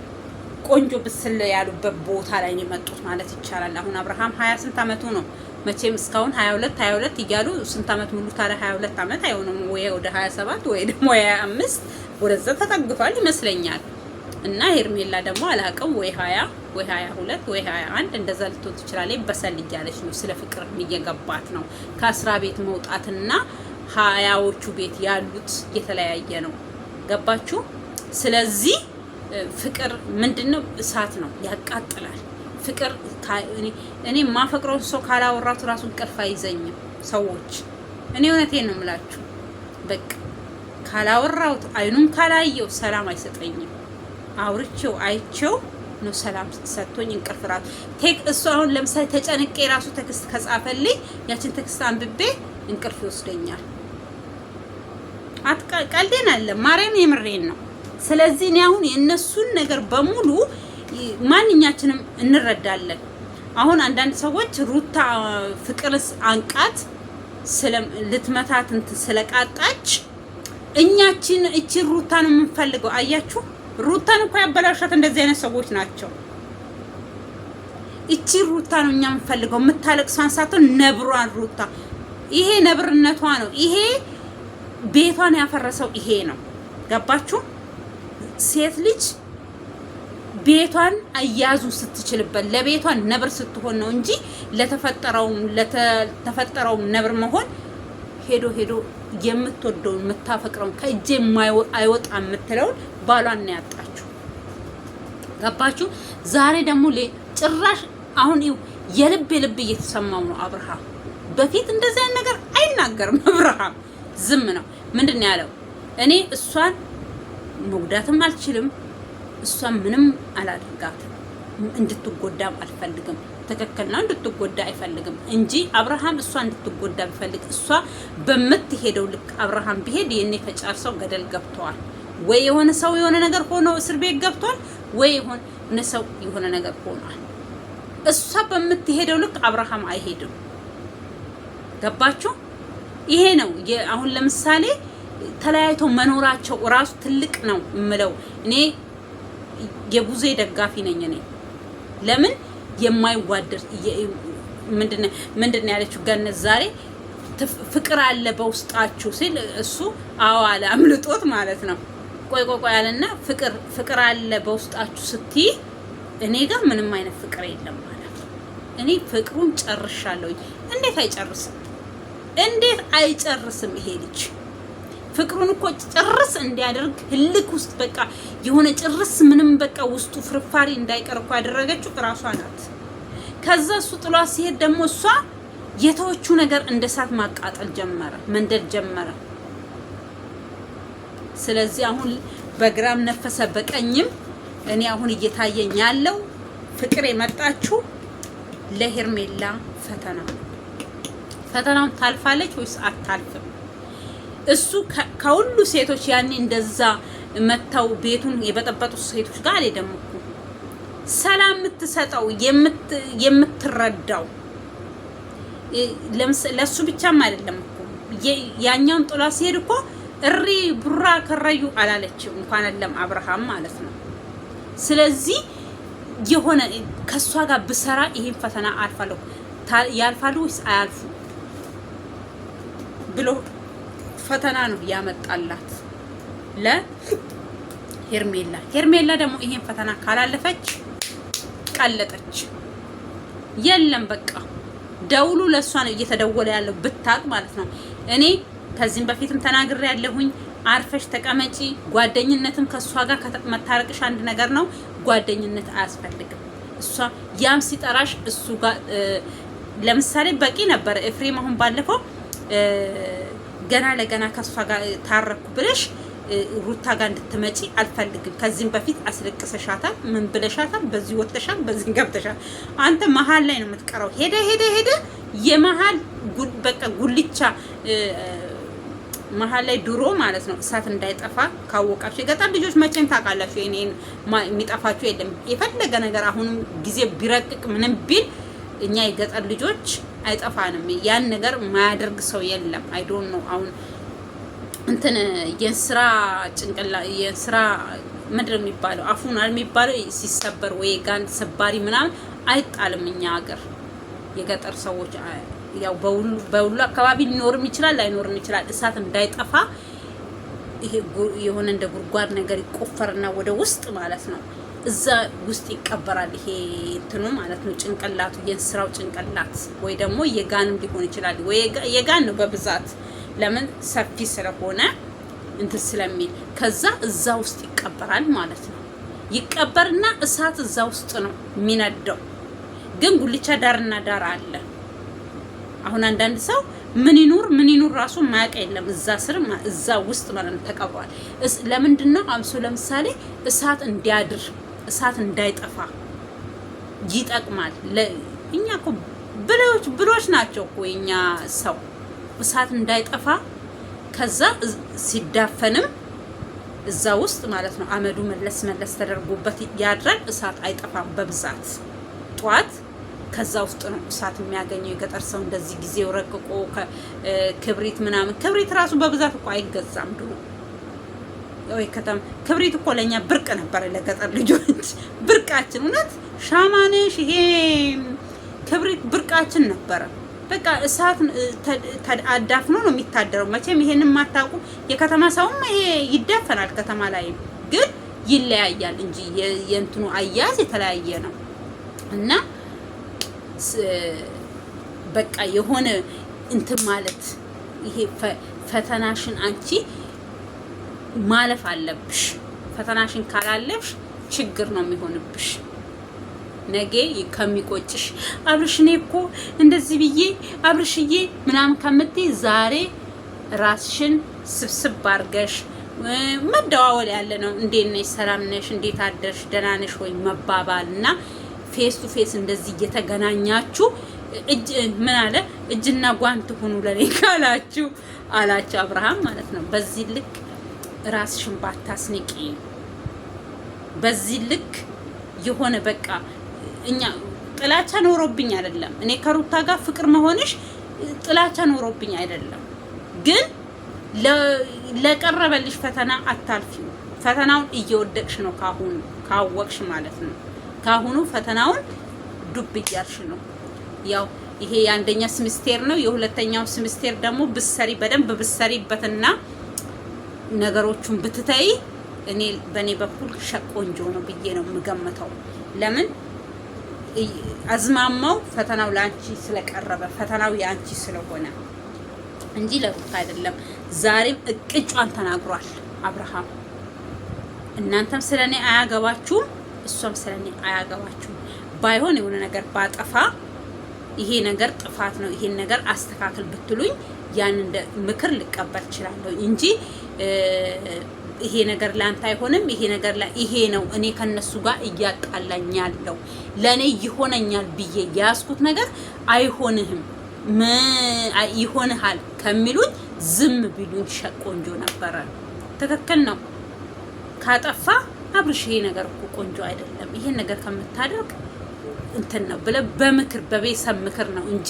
ቆንጆ ብስል ያሉበት ቦታ ላይ ነው የመጡት ማለት ይቻላል። አሁን አብርሃም 20 ስንት አመቱ ነው መቼም እስካሁን 22 እያሉ ስንት አመት ሙሉ ታዲያ 22 አመት አይሆንም ወይ ወደ 27 ወይ ደግሞ 25 ወደዛ ተጠግቷል ይመስለኛል። እና ሄርሜላ ደግሞ አላውቅም ወይ 20 ወይ 22 ወይ 21 እንደዛ ልትሆን ትችላለች። በሰል እያለች ነው። ስለ ፍቅር እየገባት ነው። ከአስራ ቤት መውጣትና 20ዎቹ ቤት ያሉት የተለያየ ነው። ገባችሁ? ስለዚህ ፍቅር ምንድነው? እሳት ነው፣ ያቃጥላል። ፍቅር እኔ ማፈቅረው ሰው ካላወራቱ ራሱ እንቅልፍ አይዘኝም። ሰዎች እኔ እውነቴን ነው የምላችሁ። በቃ ካላወራሁት አይኑን ካላየው ሰላም አይሰጠኝም። አውርቼው አይቼው ነው ሰላም ሰጥቶኝ እንቅልፍ ራሱ እሱ አሁን ለምሳሌ ተጨንቄ ራሱ ቴክስት ከጻፈልኝ ያችን ቴክስት አንብቤ እንቅልፍ ይወስደኛል። ቀልዴን አለ ማርያም የምሬን ነው። ስለዚህ እኔ አሁን የእነሱን ነገር በሙሉ ማንኛችንም እንረዳለን። አሁን አንዳንድ ሰዎች ሩታ ፍቅርስ አንቃት ልትመታት እንትን ስለቃጣች እኛችን እቺ ሩታ ነው የምንፈልገው። አያችሁ ሩታን እኮ ያበላሻት እንደዚህ አይነት ሰዎች ናቸው። እቺ ሩታ ነው እኛ የምንፈልገው፣ የምታለቅሷን ሳትሆን ነብሯን ሩታ። ይሄ ነብርነቷ ነው። ይሄ ቤቷን ያፈረሰው ይሄ ነው። ገባችሁ? ሴት ልጅ ቤቷን አያዙ ስትችልበት ለቤቷን ነብር ስትሆን ነው እንጂ ለተፈጠረውም ነብር መሆን ሄዶ የምትወደው የምታፈቅረው ከእጄ አይወጣ የምትለውን ባሏን ነው ያጣችሁ። ገባችሁ? ዛሬ ደግሞ ጭራሽ አሁን የልብ እየተሰማው ነው አብርሃም። በፊት እንደዚህ አይነት ነገር አይናገርም አብርሃም፣ ዝም ነው። ምንድነው ያለው? እኔ እሷን መጉዳትም አልችልም፣ እሷን ምንም አላደርጋትም፣ እንድትጎዳም አልፈልግም። ትክክል ነው፣ እንድትጎዳ አይፈልግም እንጂ አብርሃም እሷ እንድትጎዳ ቢፈልግ እሷ በምትሄደው ልክ አብርሃም ቢሄድ የኔ ተጫርሰው ገደል ገብተዋል። ወይ የሆነ ሰው የሆነ ነገር ሆኖ እስር ቤት ገብቷል፣ ወይ የሆነ ሰው የሆነ ነገር ሆኗል። እሷ በምትሄደው ልክ አብርሃም አይሄድም። ገባችሁ? ይሄ ነው አሁን ለምሳሌ ተለያይቶ መኖራቸው ራሱ ትልቅ ነው እምለው እኔ የቡዜ ደጋፊ ነኝ። እኔ ለምን የማይዋደድ ምንድነው ያለችው ገነት ዛሬ ፍቅር አለ በውስጣችሁ ሲል እሱ አዎ አለ አምልጦት ማለት ነው። ቆይ ያለና ፍቅር አለ በውስጣችሁ ስትይ እኔ ጋር ምንም አይነት ፍቅር የለም ማለት እኔ ፍቅሩን ጨርሻለሁ። እንዴት አይጨርስም ይሄ ልጅ? ፍቅሩን እኮ ጭርስ እንዲያደርግ ህልክ ውስጥ በቃ የሆነ ጭርስ ምንም በቃ ውስጡ ፍርፋሪ እንዳይቀር እኮ ያደረገችው እራሷ ናት። ከዛ እሱ ጥሏት ሲሄድ ደግሞ እሷ የተወቹ ነገር እንደ እሳት ማቃጠል ጀመረ፣ መንደድ ጀመረ። ስለዚህ አሁን በግራም ነፈሰ በቀኝም እኔ አሁን እየታየኝ ያለው ፍቅር የመጣችው ለሄርሜላ ፈተናውን ታልፋለች ወይስ አታልፍም? እሱ ከሁሉ ሴቶች ያኔ እንደዛ መተው ቤቱን የበጠበጡ ሴቶች ጋር አልሄደም እኮ ሰላም የምትሰጠው የምትረዳው ለሱ ብቻም አይደለም እኮ ያኛውን ጥላ ሲሄድ እኮ እሪ ቡራ ከረዩ አላለችም እንኳን አይደለም አብርሃም ማለት ነው። ስለዚህ የሆነ ከሷ ጋር ብሰራ ይሄን ፈተና አልፋለሁ ያልፋሉ ወይስ አያልፉ ብሎ ፈተና ነው ያመጣላት ለሄርሜላ ደግሞ ይሄን ፈተና ካላለፈች ቀለጠች። የለም በቃ ደውሉ ለሷ ነው እየተደወለ ያለው ብታቅ ማለት ነው። እኔ ከዚህም በፊትም ተናግሬ ያለሁኝ አርፈሽ ተቀመጪ። ጓደኝነትም ከሷ ጋር መታረቅሽ አንድ ነገር ነው። ጓደኝነት አያስፈልግም። እሷ ያም ሲጠራሽ እሱ ጋር ለምሳሌ በቂ ነበር። ኤፍሬም አሁን ባለፈው ገና ለገና ከሷ ጋር ታረኩ ብለሽ ሩታ ጋር እንድትመጪ አልፈልግም። ከዚህም በፊት አስለቅሰሻታል፣ ምን ብለሻታል፣ በዚህ ወጥተሻል፣ በዚህ ገብተሻል። አንተ መሀል ላይ ነው የምትቀረው። ሄደ የመሀል በቃ ጉልቻ መሀል ላይ ድሮ ማለት ነው እሳት እንዳይጠፋ ካወቃችሁ የገጠር ልጆች መቼም ታውቃላችሁ። እኔን የሚጠፋችሁ የለም። የፈለገ ነገር አሁንም ጊዜ ቢረቅቅ ምንም ቢል እኛ የገጠር ልጆች አይጠፋንም። ያን ነገር ማያደርግ ሰው የለም። አይ ዶንት ኖ አሁን እንትን የስራ ምንድን ነው የሚባለው አፉን የሚባለው ሲሰበር ወይ ጋን ሰባሪ ምናምን አይጣልም። እኛ ሀገር የገጠር ሰዎች ያው በሁሉ አካባቢ ሊኖርም ይችላል ላይኖርም ይችላል። እሳት እንዳይጠፋ ይሄ የሆነ እንደ ጉድጓድ ነገር ይቆፈርና ወደ ውስጥ ማለት ነው እዛ ውስጥ ይቀበራል። ይሄ እንትኑ ማለት ነው ጭንቅላቱ የእንስራው ጭንቅላት ወይ ደግሞ የጋንም ሊሆን ይችላል። ወይ የጋን ነው በብዛት ለምን ሰፊ ስለሆነ እንትን ስለሚል ከዛ እዛ ውስጥ ይቀበራል ማለት ነው። ይቀበርና እሳት እዛ ውስጥ ነው የሚነደው። ግን ጉልቻ ዳርና ዳር አለ። አሁን አንዳንድ ሰው ምን ይኑር ራሱ ማያውቅ የለም። እዛ ስር እዛ ውስጥ ማለት ነው ተቀብሯል። ለምንድነው አምሶ ለምሳሌ እሳት እንዲያድር እሳት እንዳይጠፋ ይጠቅማል። እኛ እኮ ብሎች ናቸው እኮ እኛ ሰው እሳት እንዳይጠፋ ከዛ ሲዳፈንም እዛ ውስጥ ማለት ነው አመዱ መለስ ተደርጎበት ያድራል። እሳት አይጠፋም በብዛት ጧት ከዛ ውስጥ ነው እሳት የሚያገኘው። የገጠር ሰው እንደዚህ ጊዜው ረቅቆ ክብሪት ምናምን ክብሪት ራሱ በብዛት እኮ አይገዛም ድሮ። ወይ ከተማ ክብሪት እኮ ለኛ ብርቅ ነበር፣ ለገጠር ልጆች ብርቃችን። እውነት ሻማነሽ ይሄ ክብሪት ብርቃችን ነበረ። በቃ እሳት አዳፍኖ ነው የሚታደረው። መቼም ይሄንን ማታውቁ የከተማ ሰውም ይሄ ይዳፈናል። ከተማ ላይ ግን ይለያያል እንጂ የእንትኑ አያያዝ የተለያየ ነው። እና በቃ የሆነ እንትን ማለት ይሄ ፈተናሽን አንቺ ማለፍ አለብሽ። ፈተናሽን ካላለፍሽ ችግር ነው የሚሆንብሽ። ነገ ከሚቆጭሽ አብርሽ እኔ እኮ እንደዚህ ብዬ አብርሽዬ ምናምን ከምትይ ዛሬ ራስሽን ስብስብ አድርገሽ መደዋወል ያለ ነው። እንዴት ነሽ? ሰላም ነሽ? እንዴት አደርሽ? ደህና ነሽ ወይ መባባልና ፌስ ቱ ፌስ እንደዚህ እየተገናኛችሁ እጅ ምን አለ እጅና ጓንት ሁኑ ለኔ ካላችሁ አላችሁ አብርሃም ማለት ነው። በዚህ ልክ ራስሽን ባታስንቂ፣ በዚህ ልክ የሆነ በቃ እኛ ጥላቻ ኖሮብኝ አይደለም። እኔ ከሩታ ጋር ፍቅር መሆንሽ ጥላቻ ኖሮብኝ አይደለም። ግን ለቀረበልሽ ፈተና አታልፊው። ፈተናውን እየወደቅሽ ነው ካሁኑ ካወቅሽ ማለት ነው። ካሁኑ ፈተናውን ዱብ እያልሽ ነው። ያው ይሄ የአንደኛ ስምስቴር ነው። የሁለተኛው ስምስቴር ደግሞ ብሰሪ በደንብ ብሰሪበትና ነገሮቹን ብትተይ እኔ በኔ በኩል ቆንጆ ነው ብዬ ነው የምገምተው። ለምን አዝማማው ፈተናው ላንቺ ስለቀረበ ፈተናው ያንቺ ስለሆነ እንጂ ለሩታ አይደለም። ዛሬም እቅጯን ተናግሯል አብርሃም። እናንተም ስለኔ አያገባችሁም፣ እሷም ስለኔ አያገባችሁም። ባይሆን የሆነ ነገር ባጠፋ ይሄ ነገር ጥፋት ነው፣ ይሄን ነገር አስተካክል ብትሉኝ ያን እንደ ምክር ልቀበል እችላለሁ እንጂ ይሄ ነገር ላንተ አይሆንም፣ ይሄ ነገር ይሄ ነው እኔ ከነሱ ጋር እያጣላኛለሁ ለኔ ይሆነኛል ብዬ ያስኩት ነገር አይሆንህም ይሆንሃል ከሚሉኝ ዝም ቢሉኝ ቆንጆ ነበረ። ትክክል ነው። ካጠፋ አብርሽ ይሄ ነገር እኮ ቆንጆ አይደለም፣ ይሄን ነገር ከምታደርግ እንትን ነው ብለ በምክር በቤተሰብ ምክር ነው እንጂ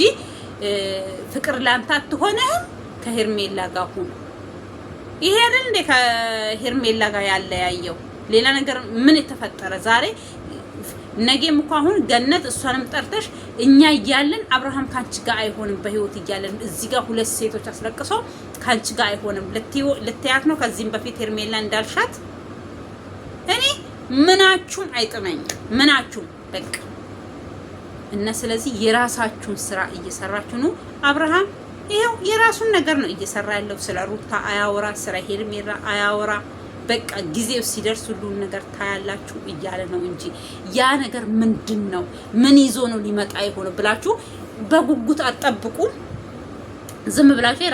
ፍቅር ላንተ አትሆነህም ከሄርሜላ ጋር ሁን። ይሄ አይደል እንደ ከሄርሜላ ጋር ያለያየው ሌላ ነገር ምን የተፈጠረ ዛሬ ነገም እኮ አሁን ገነት እሷንም ጠርተሽ እኛ እያለን አብርሃም ካንቺ ጋር አይሆንም በህይወት እያለን እዚህ ጋር ሁለት ሴቶች አስለቅሶ ካንቺ ጋር አይሆንም ልትያት ነው። ከዚህም በፊት ሄርሜላ እንዳልሻት እኔ ምናችሁም አይጥመኝ ምናችሁም በቃ እና ስለዚህ የራሳችሁን ስራ እየሰራችሁ ነው። አብርሃም ይሄው የራሱን ነገር ነው እየሰራ ያለው። ስለ ሩታ አያወራ፣ ስለ ሄርሜላ አያወራ። በቃ ጊዜው ሲደርስ ሁሉን ነገር ታያላችሁ እያለ ነው እንጂ ያ ነገር ምንድነው ምን ይዞ ነው ሊመጣ የሆነው ብላችሁ በጉጉት አጠብቁ። ዝም ብላችሁ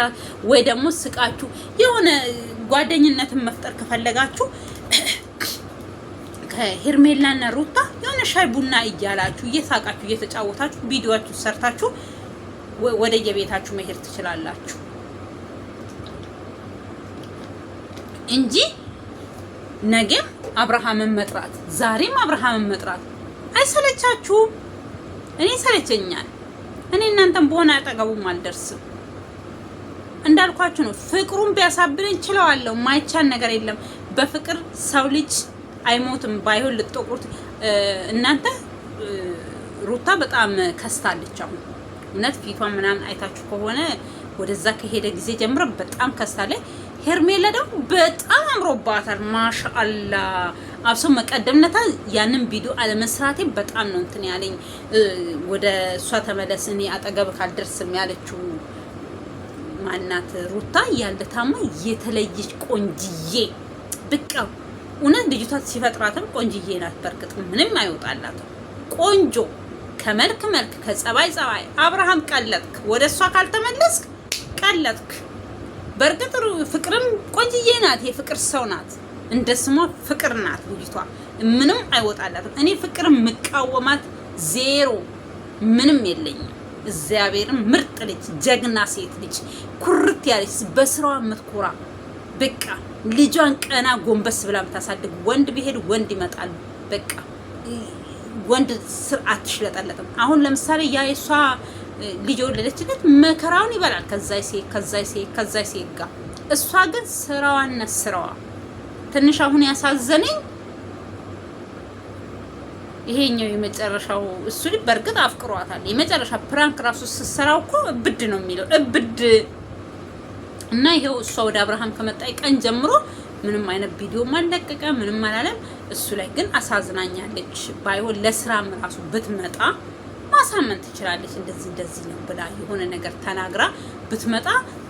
ወይ ደግሞ ስቃችሁ የሆነ ጓደኝነትን መፍጠር ከፈለጋችሁ ከሄርሜላና ሩታ የሆነ ሻይ ቡና እያላችሁ እየሳቃችሁ እየተጫወታችሁ ቪዲዮአችሁ ሰርታችሁ ወደ የቤታችሁ መሄድ ትችላላችሁ እንጂ ነገም አብርሃምን መጥራት ዛሬም አብርሃምን መጥራት አይሰለቻችሁም? እኔ ሰለቸኛል። እኔ እናንተም በሆነ አጠገቡም አልደርስም። እንዳልኳችሁ ነው። ፍቅሩን ቢያሳብረኝ ችለዋለሁ። ማይቻል ነገር የለም። በፍቅር ሰው ልጅ አይሞትም። ባይሆን ልትጠቁሩት እናንተ ሩታ በጣም ከስታለች። አሁን እውነት ፊቷን ምናምን አይታችሁ ከሆነ ወደዛ ከሄደ ጊዜ ጀምሮ በጣም ከስታለች። ሄርሜላ ደግሞ በጣም አምሮባታል። ማሻአላ አብሶ መቀደምነታ ያንን ቪዲዮ አለመስራቴ በጣም ነው እንትን ያለኝ። ወደ እሷ ተመለስ እኔ አጠገብ ካልደርስም ያለችው ማናት ሩታ ያለታማ የተለየች ቆንጅዬ በቃ እውነት ልጅቷ ሲፈጥራትም ቆንጅዬ ናት። በርግጥ ምንም አይወጣላት ቆንጆ ከመልክ መልክ ከጸባይ ጸባይ። አብርሃም ቀለጥክ፣ ወደ እሷ ካልተመለስክ ቀለጥክ። በርግጥ ፍቅርም ቆንጅዬ ናት፣ የፍቅር ሰው ናት፣ እንደ ስሟ ፍቅር ናት ልጅቷ። ምንም አይወጣላትም። እኔ ፍቅር መቃወማት ዜሮ ምንም የለኝም። እግዚአብሔርም ምርጥ ልጅ ጀግና ሴት ልጅ ኩርት ያለች በስራዋ የምትኮራ በቃ ልጇን ቀና ጎንበስ ብላ የምታሳድግ ወንድ ቢሄድ ወንድ ይመጣል። በቃ ወንድ ስርዓት ትሽለጠለጥም። አሁን ለምሳሌ ያ የሷ ልጅ ወለደችለት መከራውን ይበላል ከዛይ ሴት ጋር። እሷ ግን ስራዋና ስራዋ ትንሽ አሁን ያሳዘነኝ ይሄኛው የመጨረሻው እሱ ልጅ በርግጥ አፍቅሯታል። የመጨረሻ ፕራንክ ራሱ ስትሰራው እኮ እብድ ነው የሚለው እብድ። እና ይሄው እሷ ወደ አብርሃም ከመጣይ ቀን ጀምሮ ምንም አይነት ቪዲዮ ማለቀቀ ምንም አላለም። እሱ ላይ ግን አሳዝናኛለች። ባይሆን ለስራም ራሱ ብትመጣ ማሳመን ትችላለች። እንደዚህ ነው ብላ የሆነ ነገር ተናግራ ብትመጣ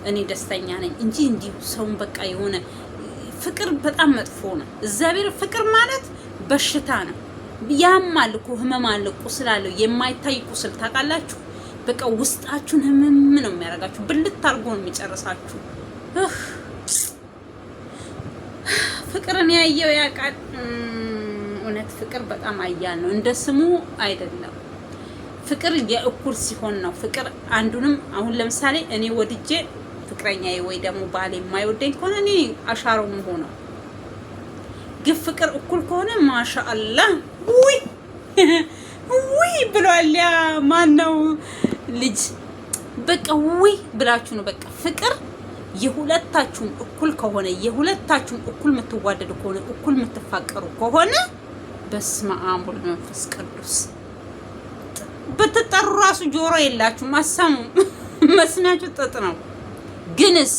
እኔ ደስተኛ ነኝ እንጂ እንዲሁ ሰውን በቃ የሆነ ፍቅር በጣም መጥፎ ነው። እግዚአብሔር ፍቅር ማለት በሽታ ነው። ያማል እኮ ህመም አለ፣ ቁስል አለው፣ የማይታይ ቁስል ታውቃላችሁ። በቃ ውስጣችሁን ህመም ነው የሚያደርጋችሁ፣ ብልት አድርጎ ነው የሚጨርሳችሁ። ፍቅርን ያየው ያውቃል። እውነት ፍቅር በጣም አያል ነው፣ እንደ ስሙ አይደለም። ፍቅር የእኩል ሲሆን ነው። ፍቅር አንዱንም አሁን ለምሳሌ እኔ ወድጄ ፍቅረኛዬ ወይ ደግሞ ባሌ የማይወደኝ ከሆነ እኔ አሻራው ነው። ግን ፍቅር እኩል ከሆነ ማሻአላህ ውይ ብሏል። ያ ማነው ልጅ በቃ ውይ ብላችሁ ነው። በቃ ፍቅር የሁለታችሁም እኩል ከሆነ የሁለታችሁም እኩል የምትዋደዱ ከሆነ እኩል የምትፋቀሩ ከሆነ በስመ አብ ወወልድ ወመንፈስ ቅዱስ በተጠሩ ራሱ ጆሮ የላችሁም፣ አሰሙም። መስሚያችሁ ጥጥ ነው። ግንስ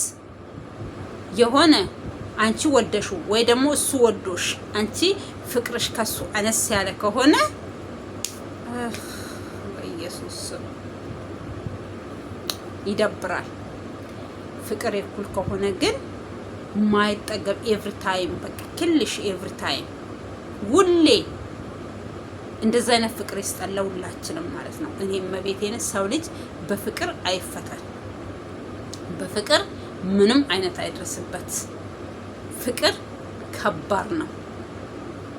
የሆነ አንቺ ወደሹ ወይ ደግሞ እሱ ወዶሽ አንቺ ፍቅርሽ ከሱ አነስ ያለ ከሆነ ኢየሱስ ይደብራል። ፍቅር እኩል ከሆነ ግን ማይጠገብ ኤቭሪ ታይም በቃ ክልሽ ኤቭሪ ታይም ሁሌ እንደዛ አይነት ፍቅር ይስጠላውላችንም ማለት ነው። እኔም መቤቴን ሰው ልጅ በፍቅር አይፈታል። በፍቅር ምንም አይነት አይደርስበት። ፍቅር ከባድ ነው።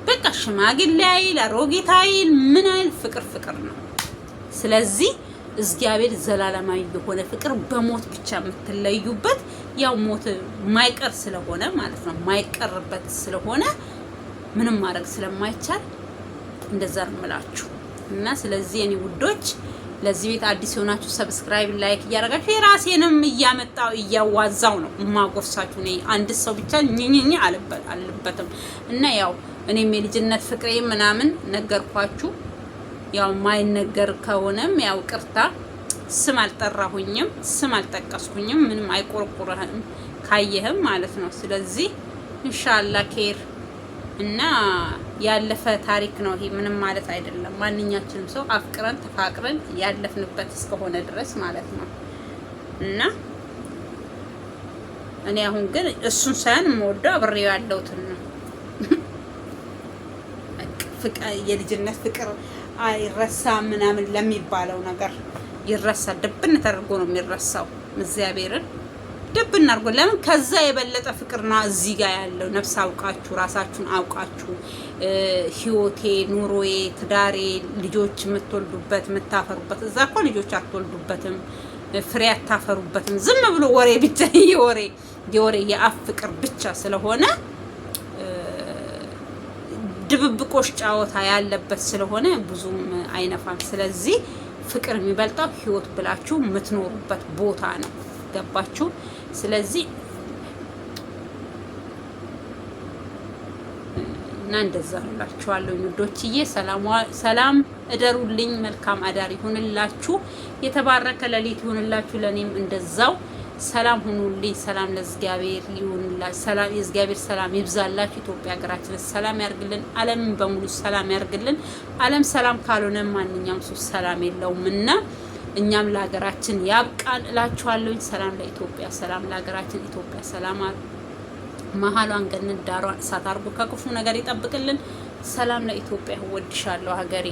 በቃ ሽማግሌ አይል አሮጊት አይል ምን አይል ፍቅር ነው። ስለዚህ እግዚአብሔር ዘላለማዊ የሆነ ፍቅር በሞት ብቻ የምትለዩበት ያው ሞት ማይቀር ስለሆነ ማለት ነው ማይቀርበት ስለሆነ ምንም ማድረግ ስለማይቻል እንደዛ ነው የምላችሁ። እና ስለዚህ እኔ ውዶች ለዚህ ቤት አዲስ የሆናችሁ ሰብስክራይብ ላይክ እያደረጋችሁ የራሴንም እያመጣው እያዋዛው ነው ማጎርሳችሁ። እኔ አንድ ሰው ብቻ ኝኝኝ አለበትም። እና ያው እኔም የልጅነት ፍቅሬ ምናምን ነገርኳችሁ። ያው ማይነገር ከሆነም ያው ቅርታ ስም አልጠራሁኝም፣ ስም አልጠቀስኩኝም። ምንም አይቆርቁርህም ካየህም ማለት ነው። ስለዚህ ኢንሻአላህ ኬር እና ያለፈ ታሪክ ነው ይሄ፣ ምንም ማለት አይደለም። ማንኛችንም ሰው አፍቅረን ተፋቅረን ያለፍንበት እስከሆነ ድረስ ማለት ነው። እና እኔ አሁን ግን እሱን ሳይሆን የምወደው አብሬው ያለሁትን ነው። የልጅነት ፍቅር አይረሳም ምናምን ለሚባለው ነገር ይረሳል። ድብን ተደርጎ ነው የሚረሳው። እግዚአብሔርን ድብን አድርጎ ለምን ከዛ የበለጠ ፍቅርና እዚህ ጋር ያለው ነፍስ አውቃችሁ ራሳችሁን አውቃችሁ ህይወቴ፣ ኑሮዬ፣ ትዳሬ፣ ልጆች የምትወልዱበት የምታፈሩበት። እዛ እኮ ልጆች አትወልዱበትም፣ ፍሬ አታፈሩበትም። ዝም ብሎ ወሬ ብቻ የወሬ የአፍ ፍቅር ብቻ ስለሆነ ድብብቆሽ ጫወታ ያለበት ስለሆነ ብዙም አይነፋም። ስለዚህ ፍቅር የሚበልጠው ህይወት ብላችሁ የምትኖሩበት ቦታ ነው። ገባችሁ? ስለዚህ እና እንደዛ አላችኋለሁ ውዶችዬ። ሰላም እደሩልኝ። መልካም አዳር ይሁንላችሁ። የተባረከ ሌሊት ይሁንላችሁ። ለኔም እንደዛው ሰላም ሁኑልኝ። ሰላም ለእግዚአብሔር ይሁንላችሁ። ሰላም የእግዚአብሔር ሰላም ይብዛላችሁ። ኢትዮጵያ ሀገራችን ሰላም ያርግልን። ዓለምን በሙሉ ሰላም ያርግልን። ዓለም ሰላም ካልሆነ ማንኛውም ሰው ሰላም የለውምና እኛም ለሀገራችን ያብቃን እላችኋለሁ። ሰላም ለኢትዮጵያ፣ ሰላም ለሀገራችን ኢትዮጵያ። ሰላም መሀሏን ገነት ዳሯን እሳት አድርጎ ከክፉ ነገር ይጠብቅልን። ሰላም ለኢትዮጵያ። ወድሻለሁ ሀገሬ።